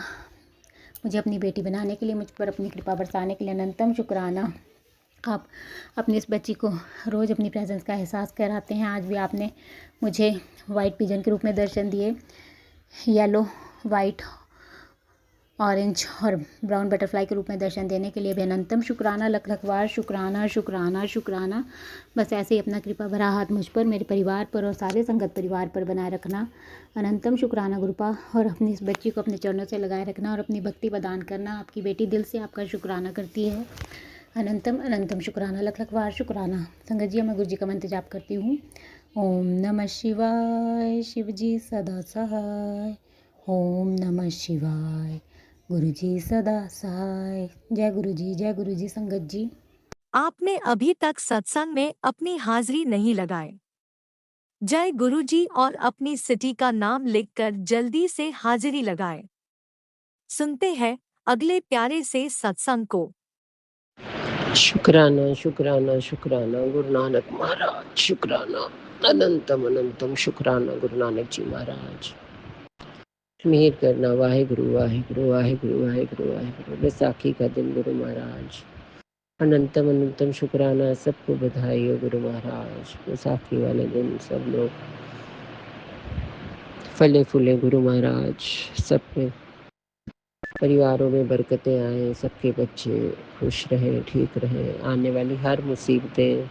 मुझे अपनी बेटी बनाने के लिए, मुझ पर अपनी कृपा बरसाने के लिए अनंतम शुक्राना। आप अपनी इस बच्ची को रोज़ अपनी प्रेजेंस का एहसास कराते हैं। आज भी आपने मुझे वाइट पिजन के रूप में दर्शन दिए, येलो, वाइट, ऑरेंज और ब्राउन बटरफ्लाई के रूप में दर्शन देने के लिए भी अनंतम शुक्राना। लख लख बार शुक्राना शुक्राना शुक्राना। बस ऐसे ही अपना कृपा भरा हाथ मुझ पर, मेरे परिवार पर और सारे संगत परिवार पर बनाए रखना। अनंतम शुक्राना गुरुपा। और अपनी इस बच्ची को अपने चरणों से लगाए रखना और अपनी भक्ति प्रदान करना। आपकी बेटी दिल से आपका शुक्राना करती है। अनंतम अनंतम शुक्राना, लख लख बार शुक्राना। संगत जी, मैं गुरु जी का मंत्र जाप करती हूँ। ओम नमः शिवाय, शिव जी सदा सहाय। ओम नमः शिवाय, गुरु जी सदा सहाय। जय गुरु जी, जय गुरु जी। संगत जी, आपने अभी तक सत्संग में अपनी हाजिरी नहीं लगाए। जय गुरु जी और अपनी सिटी का नाम लिखकर जल्दी से हाजिरी लगाएं। सुनते हैं अगले प्यारे से सत्संग को। शुक्राना शुक्राना शुक्राना गुरु नानक महाराज, शुक्राना अनंतम अनंतम शुक्राना गुरु नानक जी महाराज। मेहर करना, वाहे गुरु वाहे गुरु वाहे गुरु वाहे गुरु वाहे गुरु। बैसाखी का दिन गुरु महाराज, अनंतम अनंतम शुक्राना। सबको बधाई हो गुरु महाराज। बैसाखी वाले दिन सब लोग फले फूले गुरु महाराज, सबके परिवारों में बरकतें आए, सबके बच्चे खुश रहें, ठीक रहें, आने वाली हर मुसीबतें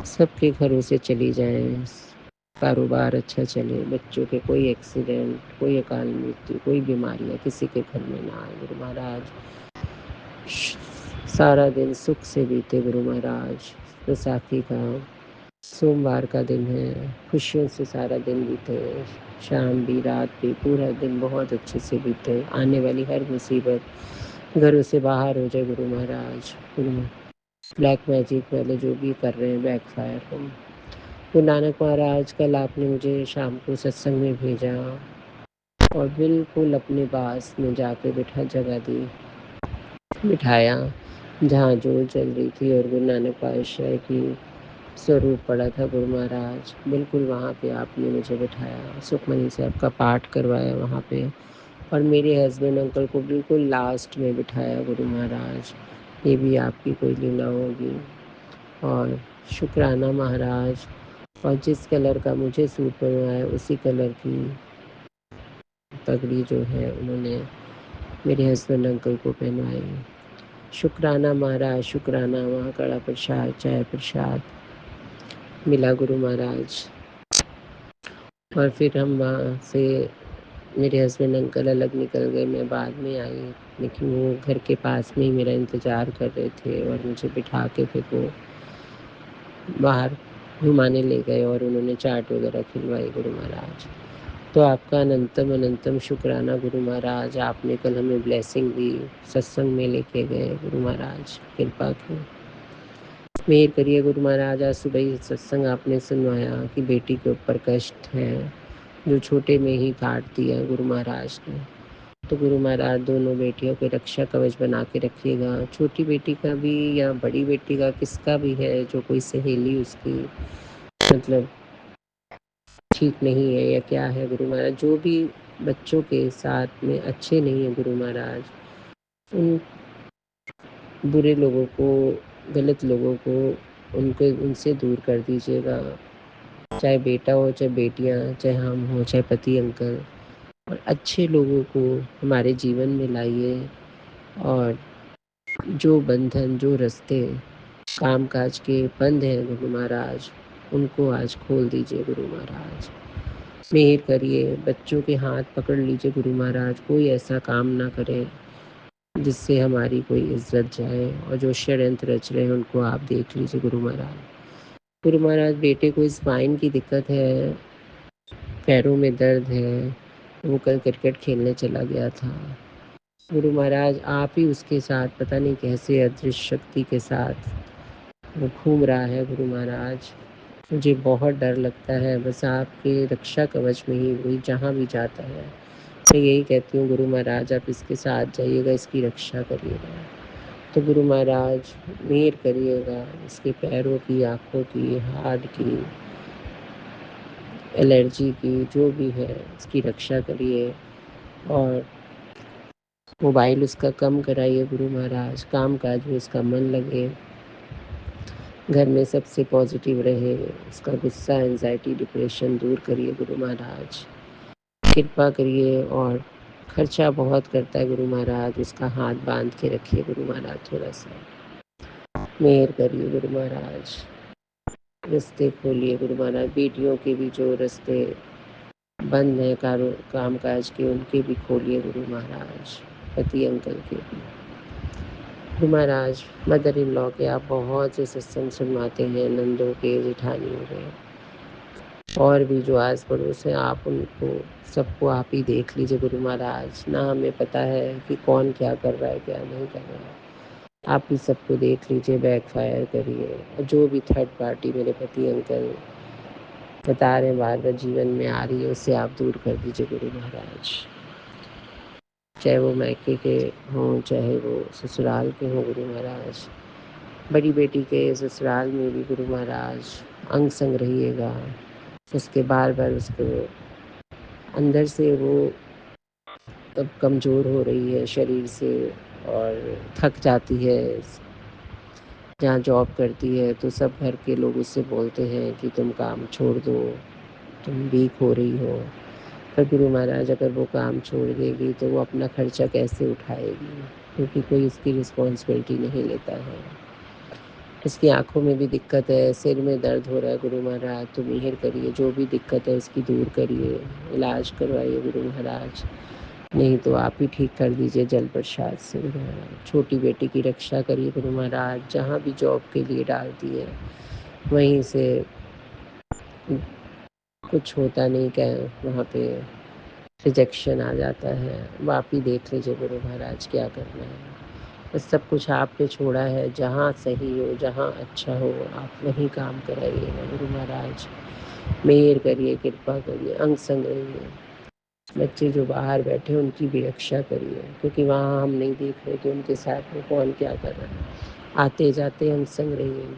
सबके घरों से चली जाएं, कारोबार अच्छा चले, बच्चों के कोई एक्सीडेंट, कोई अकाल मृत्यु, कोई बीमारियां किसी के घर में ना आए गुरु महाराज। सारा दिन सुख से बीते गुरु महाराज। बैसाखी का सोमवार का दिन है, खुशियों से सारा दिन बीते, शाम भी रात भी पूरा दिन बहुत अच्छे से बीते। आने वाली हर मुसीबत घरों से बाहर हो जाए गुरु महाराज। ब्लैक मैजिक वाले जो भी कर रहे हैं बैकफायर हो। गुरु नानक महाराज, कल आपने मुझे शाम को सत्संग में भेजा और बिल्कुल अपने पास में जाके जगह दी, बिठाया जहाँ जो चल रही थी, और गुरु नानक पातशाह की स्वरूप पड़ा था गुरु महाराज, बिल्कुल वहाँ पे आपने मुझे बिठाया, सुखमनी से आपका पाठ करवाया वहाँ पे, और मेरे हस्बैंड अंकल को बिल्कुल लास्ट में बिठाया गुरु महाराज। ये भी आपकी कोई लीला होगी। और शुक्राना महाराज, और जिस कलर का मुझे सूट बनवाया उसी कलर की पगड़ी जो है उन्होंने मेरे हस्बैंड अंकल को पहनवाई। शुक्राना महाराज, शुक्राना। वहाँ कड़ा प्रसाद, चाय प्रसाद मिला गुरु महाराज। और फिर हम वहाँ से, मेरे हस्बैंड अंकल अलग निकल गए, मैं बाद में आई, लेकिन वो घर के पास में ही मेरा इंतज़ार कर रहे थे और मुझे बिठा के फिर वो बाहर घुमाने ले गए और उन्होंने चाट वगैरह खिलवाई गुरु महाराज। तो आपका अनंतम अनंतम शुक्राना गुरु महाराज। आपने कल हमें ब्लेसिंग दी, सत्संग में लेके गए गुरु महाराज, कृपा की मेहर करिए गुरु महाराज। आज सुबह ही सत्संग आपने सुनवाया कि बेटी के ऊपर कष्ट है जो छोटे में ही काट दिया गुरु महाराज ने। तो गुरु महाराज दोनों बेटियों के रक्षा कवच बना के रखिएगा, छोटी बेटी का भी या बड़ी बेटी का, किसका भी है जो कोई सहेली उसकी मतलब ठीक नहीं है या क्या है गुरु महाराज, जो भी बच्चों के साथ में अच्छे नहीं है गुरु महाराज, उन बुरे लोगों को, गलत लोगों को उनसे दूर कर दीजिएगा। चाहे बेटा हो, चाहे बेटियाँ, चाहे हम हों, चाहे पति अंकल, और अच्छे लोगों को हमारे जीवन में लाइए। और जो बंधन, जो रास्ते काम-काज के बंद हैं गुरु महाराज, उनको आज खोल दीजिए गुरु महाराज। मेहर करिए, बच्चों के हाथ पकड़ लीजिए गुरु महाराज, कोई ऐसा काम ना करे जिससे हमारी कोई इज्जत जाए, और जो षड्यंत्र रच रहे हैं उनको आप देख लीजिए गुरु महाराज। गुरु महाराज, बेटे को स्पाइन की दिक्कत है, पैरों में दर्द है, वो कल क्रिकेट खेलने चला गया था। गुरु महाराज, आप ही उसके साथ पता नहीं कैसे अदृश्य शक्ति के साथ वो घूम रहा है गुरु महाराज। मुझे बहुत डर लगता है, बस आपके रक्षा कवच में ही वही जहाँ भी जाता है मैं यही कहती हूँ गुरु महाराज, आप इसके साथ जाइएगा, इसकी रक्षा करिएगा। तो गुरु महाराज मेहर करिएगा, इसके पैरों की, आँखों की, हार्ट की, एलर्जी की, जो भी है इसकी रक्षा करिए। और मोबाइल उसका कम कराइए गुरु महाराज, काम काज में उसका मन लगे, घर में सबसे पॉजिटिव रहे, उसका गुस्सा, एंजाइटी, डिप्रेशन दूर करिए गुरु महाराज, कृपा करिए। और खर्चा बहुत करता है गुरु महाराज, उसका हाथ बांध के रखिए गुरु महाराज, थोड़ा सा मेहर करिए गुरु महाराज, रास्ते खोलिए गुरु महाराज। बेटियों के भी जो रास्ते बंद हैं काम काज के, उनके भी खोलिए गुरु महाराज, पति अंकल के भी। Guru Maharaj, mother in law के आप बहुत से सत्संग सुनवाते हैं, नंदों के, जेठानियों के, और भी जो आस पड़ोस हैं, आप उनको सबको आप ही देख लीजिए गुरु महाराज। ना हमें पता है कि कौन क्या कर रहा है, क्या नहीं कर रहा है, आप ही सबको देख लीजिए, बैकफायर करिए। और जो भी थर्ड पार्टी मेरे पति अंकल बता रहे हैं बार बार जीवन में आ रही है, उससे आप दूर कर दीजिए गुरु महाराज। चाहे वो मायके के हों, चाहे वो ससुराल के हों गुरु महाराज। बड़ी बेटी के ससुराल में भी गुरु महाराज अंग संग रहिएगा, उसके बार बार उसको अंदर से वो तब कमज़ोर हो रही है शरीर से और थक जाती है, जहाँ जॉब करती है तो सब घर के लोग उससे बोलते हैं कि तुम काम छोड़ दो, तुम वीक हो रही हो। पर गुरु महाराज, अगर वो काम छोड़ देगी तो वो अपना खर्चा कैसे उठाएगी, क्योंकि कोई इसकी रिस्पॉन्सिबिलिटी नहीं लेता है। इसकी आंखों में भी दिक्कत है, सिर में दर्द हो रहा है गुरु महाराज, तो मेहर करिए, जो भी दिक्कत है इसकी दूर करिए, इलाज करवाइए गुरु महाराज, नहीं तो आप ही ठीक कर दीजिए जल प्रसाद से गुरु महाराज। छोटी बेटी की रक्षा करिए गुरु महाराज, जहाँ भी जॉब के लिए डालती है वहीं से कुछ होता नहीं, क्या वहाँ पे रिजेक्शन आ जाता है, वो आप ही देख लीजिए गुरु महाराज क्या करना है। बस सब कुछ आप पे छोड़ा है, जहाँ सही हो, जहाँ अच्छा हो, आप वहीं काम कराइएगा गुरु महाराज। मेहर करिए, कृपा करिए, अंग संग रहिए। बच्चे जो बाहर बैठे हैं उनकी भी रक्षा करिए, क्योंकि वहाँ हम नहीं देख रहे कि उनके साथ में कौन क्या कर रहा है। आते जाते अंग संग रहिए।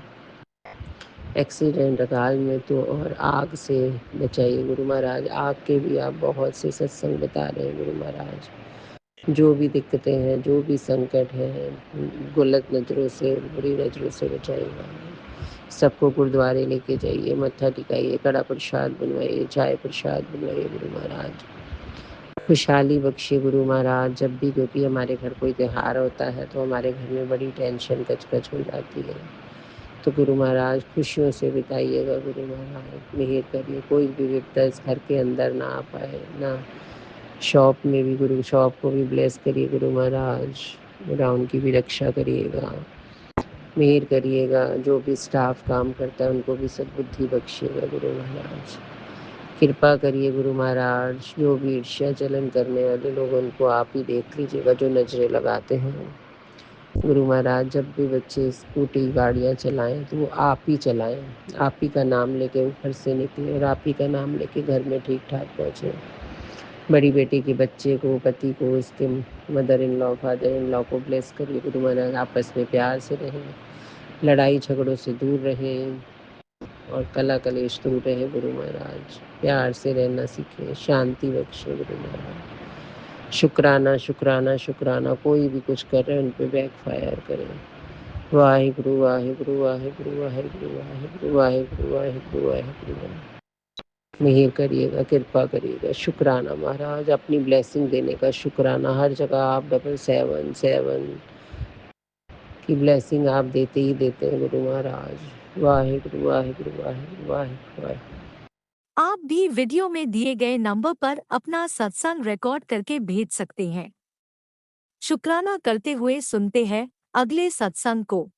एक्सीडेंट काल में तो और आग से बचाइए गुरु महाराज, आग के भी आप बहुत से सत्संग बता रहे हैं गुरु महाराज। जो भी दिक्कतें हैं, जो भी संकट है, गलत नज़रों से, बुरी नज़रों से बचाइएगा। सबको गुरुद्वारे लेके जाइए, मत्था टिकाइए, कड़ा प्रसाद बनवाइए, चाय प्रसाद बनवाइए गुरु महाराज। खुशहाली बख्शिए गुरु महाराज। जब भी, क्योंकि हमारे घर कोई त्यौहार होता है तो हमारे घर में बड़ी टेंशन कचकच हो जाती है, तो गुरु महाराज खुशियों से बिताइएगा गुरु महाराज, मेहर करिए, कोई भी विपदा इस घर के अंदर ना आ पाए ना। शॉप में भी गुरु, शॉप को भी ब्लेस करिए गुरु महाराज, गोडाउन की भी रक्षा करिएगा, मेहर करिएगा। जो भी स्टाफ काम करता है उनको भी सद्बुद्धि बख्शिएगा गुरु महाराज, कृपा करिए गुरु महाराज। जो भी ईर्ष्या जलन करने वाले लोग, उनको आप ही देख लीजिएगा, जो नजरें लगाते हैं गुरु महाराज। जब भी बच्चे स्कूटी गाड़ियाँ चलाएं तो वो आप ही चलाएं, आप ही का नाम लेके वो घर से निकले और आप ही का नाम लेके घर में ठीक ठाक पहुँचे। बड़ी बेटी के बच्चे को, पति को, उसके mother in law, father in law को ब्लेस करिए गुरु महाराज। आपस में प्यार से रहें, लड़ाई झगड़ों से दूर रहें और कला कलेश दूर रहे गुरु महाराज। प्यार से रहना सीखें, शांति बख्शे गुरु महाराज। शुक्राना शुक्राना शुक्राना, कोई भी कुछ कर रहे हैं उन पर बैकफायर करें। वाहिगुरु वाहिगुरु वाहिगुरु वाहिगुरु वाहिगुरु वाहिगुरु वाहिगुरु वाहिगुरु वाहिगुरु। मेहर करिएगा, कृपा करिएगा। शुक्राना महाराज, अपनी ब्लेसिंग देने का शुक्राना। हर जगह आप 777 की ब्लेसिंग आप देते ही देते हैं गुरु महाराज। वाहिगुरु वाहिगुरु वाहिगुरु वाहिगुरु वाहिगुरु। आप भी वीडियो में दिए गए नंबर पर अपना सत्संग रिकॉर्ड करके भेज सकते हैं। शुक्राना करते हुए सुनते हैं अगले सत्संग को।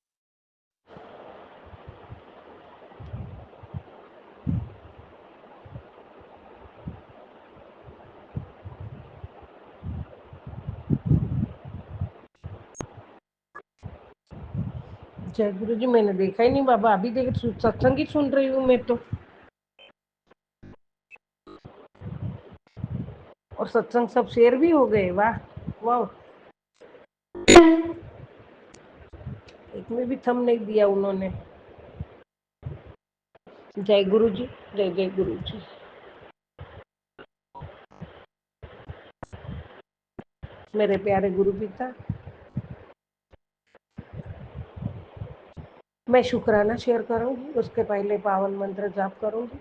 जय गुरु जी। मैंने देखा ही नहीं बाबा, अभी देख सत्संग ही सुन रही हूँ मैं तो। और सत्संग सब शेयर भी हो गए। वाह वाह। एक में भी थम नहीं दिया उन्होंने। जय गुरु जी, जय जय गुरु जी। मेरे प्यारे गुरु पिता, मैं शुक्राना शेयर करूंगी, उसके पहले पावन मंत्र जाप करूंगी।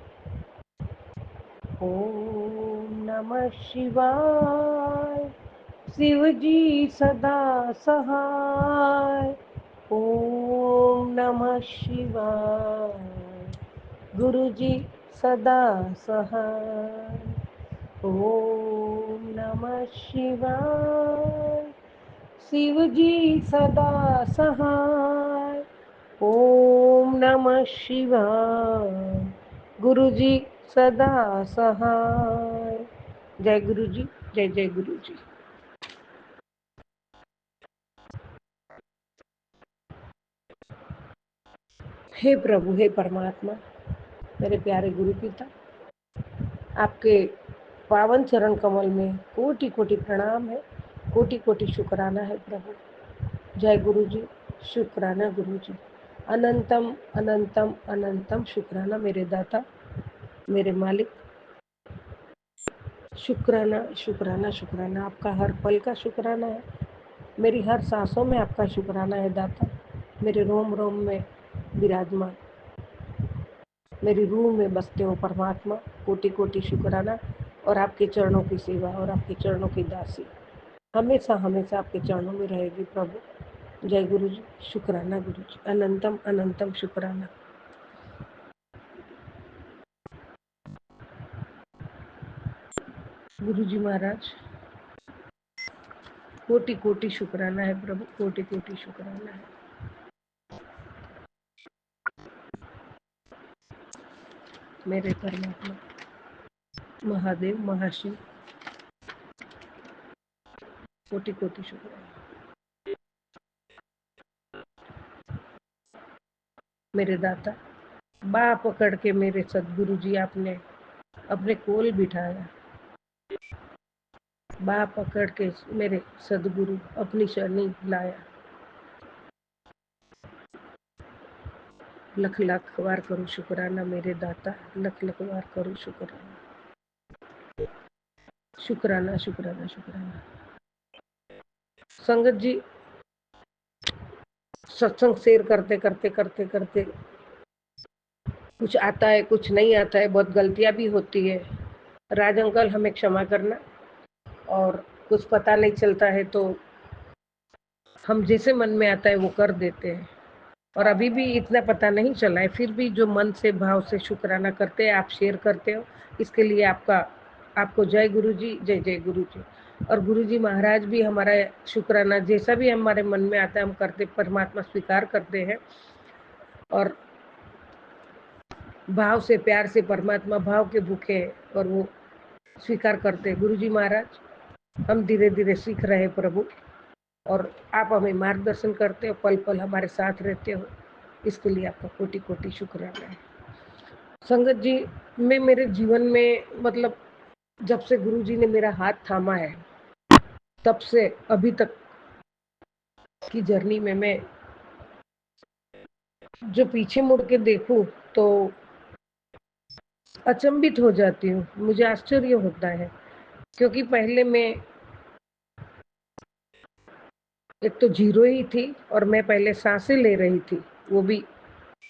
ओम नमः शिवाय, शिव जी सदा सहाय। ओम नमः शिवाय, गुरु जी सदा सहाय। ओम नमः शिवाय, शिव जी सदा सहाय। ओम नमः शिवाय, गुरु जी सदा सहाय। जय गुरु जी, जय जय गुरु जी। हे प्रभु, हे परमात्मा, मेरे प्यारे गुरु पिता, आपके पावन चरण कमल में कोटि कोटि प्रणाम है, कोटि कोटि शुक्राना है प्रभु। जय गुरु जी, शुक्राना गुरु जी। अनंतम अनंतम अनंतम शुक्राना मेरे दाता, मेरे मालिक। शुक्राना शुक्राना शुक्राना, आपका हर पल का शुक्राना है। मेरी हर सांसों में आपका शुक्राना है दाता। मेरे रोम रोम में विराजमान, मेरी रूह में बसते हो परमात्मा, कोटि कोटि शुक्राना। और आपके चरणों की सेवा और आपके चरणों की दासी हमेशा हमेशा आपके चरणों में रहेगी प्रभु। जय गुरु जी, शुक्राना गुरु जी। अनंतम अनंतम शुक्राना। गुरु जी महाराज, कोटि कोटि शुक्राना है प्रभु, कोटि कोटि शुक्राना है। मेरे परमात्मा महादेव महाशिव, कोटि कोटि शुक्राना। मेरे दाता, बाह पकड़ के मेरे सदगुरु जी आपने अपने कोल बिठाया। बाह पकड़ के मेरे सदगुरु अपनी शरणी लाया। लख लख बार करूं शुक्राना मेरे दाता, लख लख बार करूं शुक्राना। शुक्राना शुक्राना शुक्राना। संगत जी, सत्संग शेयर करते करते करते करते कुछ आता है, कुछ नहीं आता है, बहुत गलतियां भी होती है। राज अंकल हमें क्षमा करना। और कुछ पता नहीं चलता है तो हम जैसे मन में आता है वो कर देते हैं। और अभी भी इतना पता नहीं चला है, फिर भी जो मन से भाव से शुक्राना करते हैं, आप शेयर करते हो, इसके लिए आपको जय गुरु जी, जय जय गुरु जी। और गुरु जी महाराज भी हमारा शुक्राना जैसा भी हमारे मन में आता है हम करते, परमात्मा स्वीकार करते हैं। और भाव से, प्यार से, परमात्मा भाव के भूखे हैं और वो स्वीकार करते हैं। गुरु जी महाराज, हम धीरे धीरे सीख रहे हैं प्रभु, और आप हमें मार्गदर्शन करते हो, पल पल हमारे साथ रहते हो, इसके लिए आपका कोटि कोटि शुक्राना है। संगत जी, मैं मेरे जीवन में मतलब जब से गुरु जी ने मेरा हाथ थामा है तब से अभी तक की जर्नी में मैं जो पीछे मुड़ के देखूं तो अचंभित हो जाती हूँ। मुझे आश्चर्य होता है, क्योंकि पहले मैं एक तो जीरो ही थी और मैं पहले सांसें ले रही थी, वो भी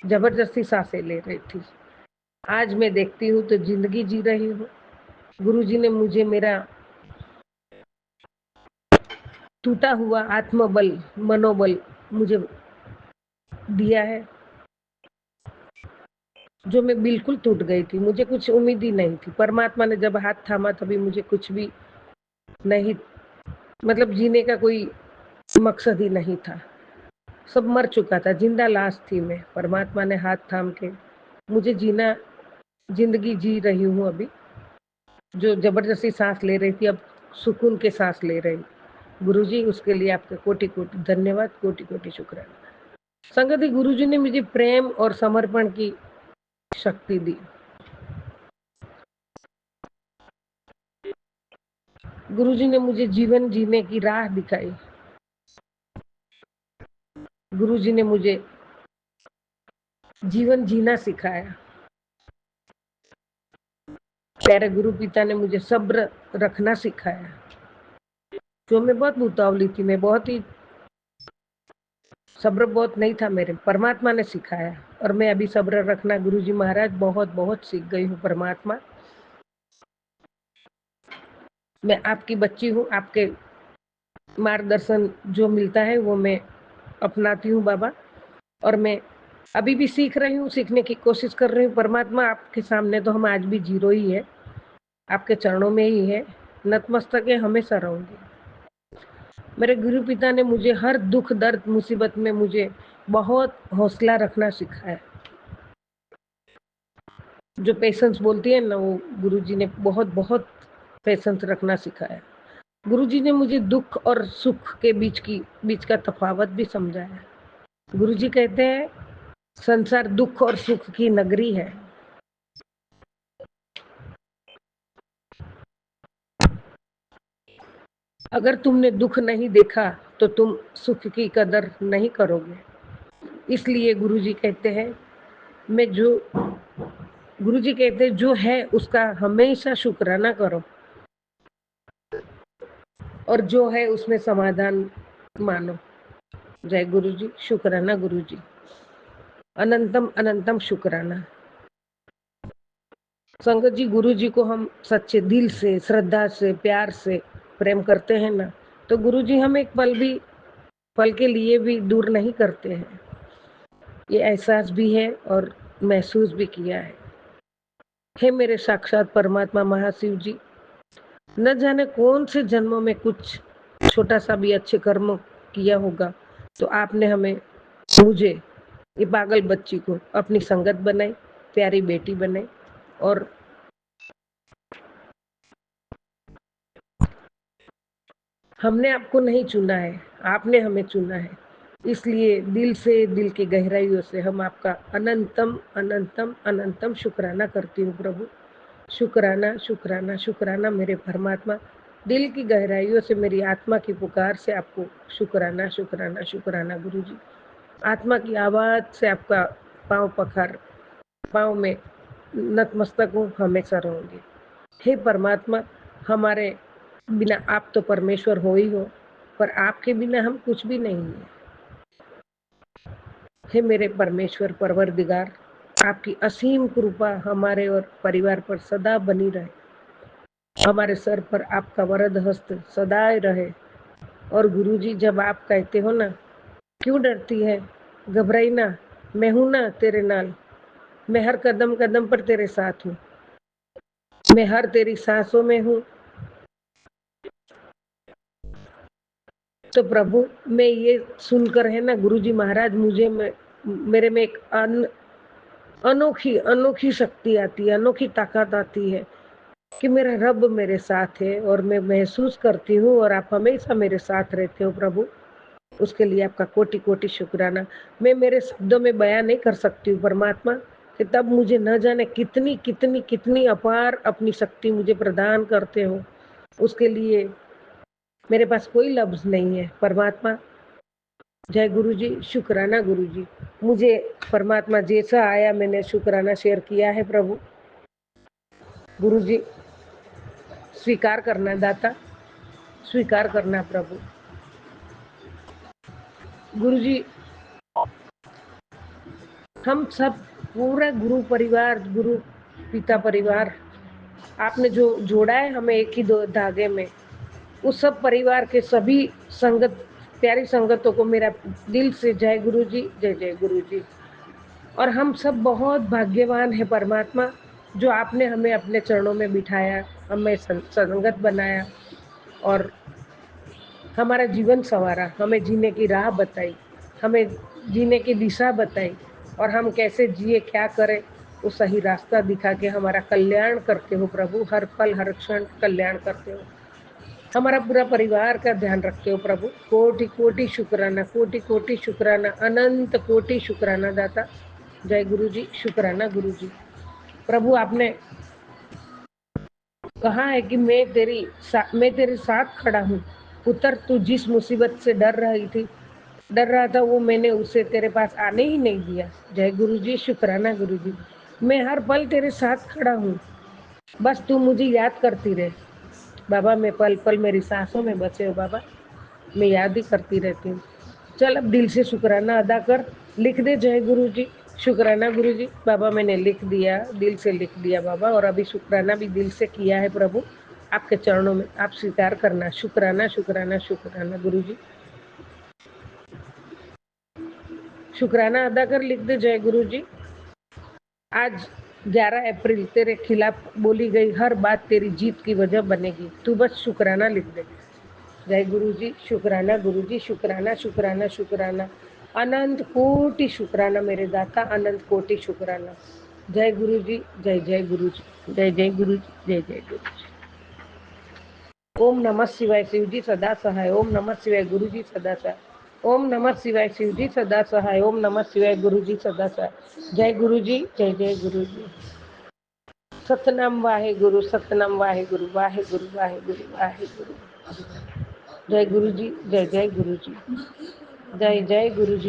जबरदस्ती सांसें ले रही थी। आज मैं देखती हूँ तो जिंदगी जी रही हूँ। गुरुजी ने मुझे मेरा टूटा हुआ आत्मबल, मनोबल मुझे दिया है, जो मैं बिल्कुल टूट गई थी। मुझे कुछ उम्मीद ही नहीं थी। परमात्मा ने जब हाथ थामा तभी मुझे कुछ भी नहीं, मतलब जीने का कोई मकसद ही नहीं था। सब मर चुका था, जिंदा लाश थी मैं। परमात्मा ने हाथ थाम के मुझे जीना, जिंदगी जी रही हूँ अभी। जो जबरदस्ती सांस ले रही थी, अब सुकून के सांस ले रही। गुरुजी, उसके लिए आपका कोटि कोटि धन्यवाद, कोटि कोटि शुक्राना। संगति, गुरुजी ने मुझे प्रेम और समर्पण की शक्ति दी। गुरुजी ने मुझे जीवन जीने की राह दिखाई। गुरुजी ने मुझे जीवन जीना सिखाया। प्यारे गुरु पिता ने मुझे सब्र रखना सिखाया। जो मैं बहुत उतावली थी, मैं बहुत ही सब्र बहुत नहीं था मेरे, परमात्मा ने सिखाया। और मैं अभी सब्र रखना, गुरुजी महाराज, बहुत बहुत सीख गई हूँ। परमात्मा, मैं आपकी बच्ची हूँ। आपके मार्गदर्शन जो मिलता है वो मैं अपनाती हूँ बाबा। और मैं अभी भी सीख रही हूँ, सीखने की कोशिश कर रही हूँ। परमात्मा, आपके सामने तो हम आज भी जीरो ही है, आपके चरणों में ही है, नतमस्तक है, हमेशा रहूंगी। मेरे गुरु पिता ने मुझे हर दुख दर्द मुसीबत में मुझे बहुत हौसला रखना सिखाया। जो पेशेंस बोलती है ना, वो गुरुजी ने बहुत बहुत पेशेंस रखना सिखाया। गुरुजी ने मुझे दुख और सुख के बीच का तफावत भी समझाया। गुरुजी कहते हैं, संसार दुख और सुख की नगरी है। अगर तुमने दुख नहीं देखा तो तुम सुख की कदर नहीं करोगे। इसलिए गुरुजी कहते हैं, गुरुजी कहते हैं, जो है उसका हमेशा शुक्राना करो और जो है उसमें समाधान मानो। जय गुरुजी, शुक्राना गुरुजी, अनंतम अनंतम शुक्राना। संगत जी, गुरुजी को हम सच्चे दिल से, श्रद्धा से, प्यार से प्रेम करते हैं ना, तो गुरुजी हम एक पल के लिए भी दूर नहीं करते हैं। ये एहसास भी है और महसूस भी किया है। हे मेरे साक्षात परमात्मा महाशिव जी, न जाने कौन से जन्मों में कुछ छोटा सा भी अच्छे कर्म किया होगा, तो आपने मुझे, ये पागल बच्ची को अपनी संगत बनाई, प्यारी बेटी बनाई। और हमने आपको नहीं चुना है, आपने हमें चुना है। इसलिए दिल से, दिल की गहराइयों से हम आपका अनंतम अनंतम अनंतम शुक्राना करती हूँ प्रभु। शुक्राना शुक्राना शुक्राना मेरे परमात्मा। दिल की गहराइयों से, मेरी आत्मा की पुकार से आपको शुक्राना शुक्राना शुक्राना गुरुजी। आत्मा की आवाज से आपका पाँव में नतमस्तक हूँ, हमेशा रहूंगी। हे परमात्मा, हमारे बिना आप तो परमेश्वर हो ही हो, पर आपके बिना हम कुछ भी नहीं है। हे मेरे परमेश्वर परवरदिगार, आपकी असीम कृपा हमारे और परिवार पर सदा बनी रहे। हमारे सर पर आपका वरद हस्त सदाए रहे। और गुरुजी, जब आप कहते हो ना, क्यों डरती है, घबराई ना, मैं हूं ना तेरे नाल, मैं हर कदम कदम पर तेरे साथ हूँ, मैं हर तेरी सांसों में हूँ। तो प्रभु, मैं ये सुनकर है ना गुरुजी महाराज, मेरे में एक अनोखी अनोखी शक्ति आती है, अनोखी ताकत आती है कि मेरा रब मेरे साथ है। और मैं महसूस करती हूँ, और आप हमेशा मेरे साथ रहते हो प्रभु। उसके लिए आपका कोटि कोटि शुक्राना। मैं मेरे शब्दों में बयां नहीं कर सकती हूँ परमात्मा, कि तब मुझे न जाने कितनी कितनी कितनी अपार अपनी शक्ति मुझे प्रदान करते हो। उसके लिए मेरे पास कोई लफ्ज नहीं है परमात्मा। जय गुरु जी, शुक्राना गुरु जी। मुझे परमात्मा जैसा आया मैंने शुक्राना शेयर किया है प्रभु। गुरु जी, स्वीकार करना दाता, स्वीकार करना प्रभु। गुरु जी, हम सब पूरा गुरु परिवार, गुरु पिता परिवार, आपने जो जोड़ा है हमें एक ही दो धागे में, उस सब परिवार के सभी संगत, प्यारी संगतों को मेरा दिल से जय गुरु जी, जय जय गुरु जी। और हम सब बहुत भाग्यवान है परमात्मा, जो आपने हमें अपने चरणों में बिठाया, हमें संगत बनाया और हमारा जीवन संवारा, हमें जीने की राह बताई, हमें जीने की दिशा बताई और हम कैसे जिए, क्या करें, वो सही रास्ता दिखा के हमारा कल्याण करते हो प्रभु। हर पल हर क्षण कल्याण करते हो, हमारा पूरा परिवार का ध्यान रखते हो प्रभु। कोटि कोटि शुक्राना, कोटि कोटि शुक्राना, अनंत कोटि शुक्राना दाता। जय गुरु जी, शुक्राना गुरु जी। प्रभु आपने कहा है कि मैं तेरे साथ खड़ा हूँ। पुत्र, तू जिस मुसीबत से डर रहा था, वो मैंने उसे तेरे पास आने ही नहीं दिया। जय गुरु जी, शुक्राना गुरु जी। मैं हर पल तेरे साथ खड़ा हूँ, बस तू मुझे याद करती रहे बाबा। मैं पल पल मेरी सांसों में बसे हो बाबा, मैं याद ही करती रहती हूँ। चल अब दिल से शुक्राना अदा कर, लिख दे जय गुरु जी, शुक्राना गुरु जी। बाबा मैंने लिख दिया, दिल से लिख दिया बाबा, और अभी शुक्राना भी दिल से किया है प्रभु, आपके चरणों में आप स्वीकार करना। शुक्राना शुक्राना शुक्राना गुरु जी, शुक्राना अदा कर, लिख दे जय गुरु जी। आज 11 अप्रैल तेरे खिलाफ बोली गई हर बात तेरी जीत की वजह बनेगी, तू बस शुक्राना लिख दे। जय गुरु जी, शुक्राना गुरु जी, शुक्राना शुक्राना शुक्राना, अनंत कोटि शुक्राना मेरे दाता, अनंत कोटि शुक्राना। जय गुरु जी, जय जय गुरु जी, जय जय गुरु जी, जय जय गुरु जी। ओम नमः शिवाय, शिव जी सदा सहाय। ओम नमः शिवाय, गुरु जी सदा सहाय। ओम नमः शिवाय, शिव जी सदा सहाय। ओम नमः शिवाय, गुरु जी सदा सहाय। जय गुरु जी, जय जय गुरु जी। सतनाम वाहे गुरु, सतनाम वाहे गुरु, वाहे गुरु वाहे गुरु वाहे गुरु। जय गुरु जी, जय जय गुरु जी, जय जय गुरु जी।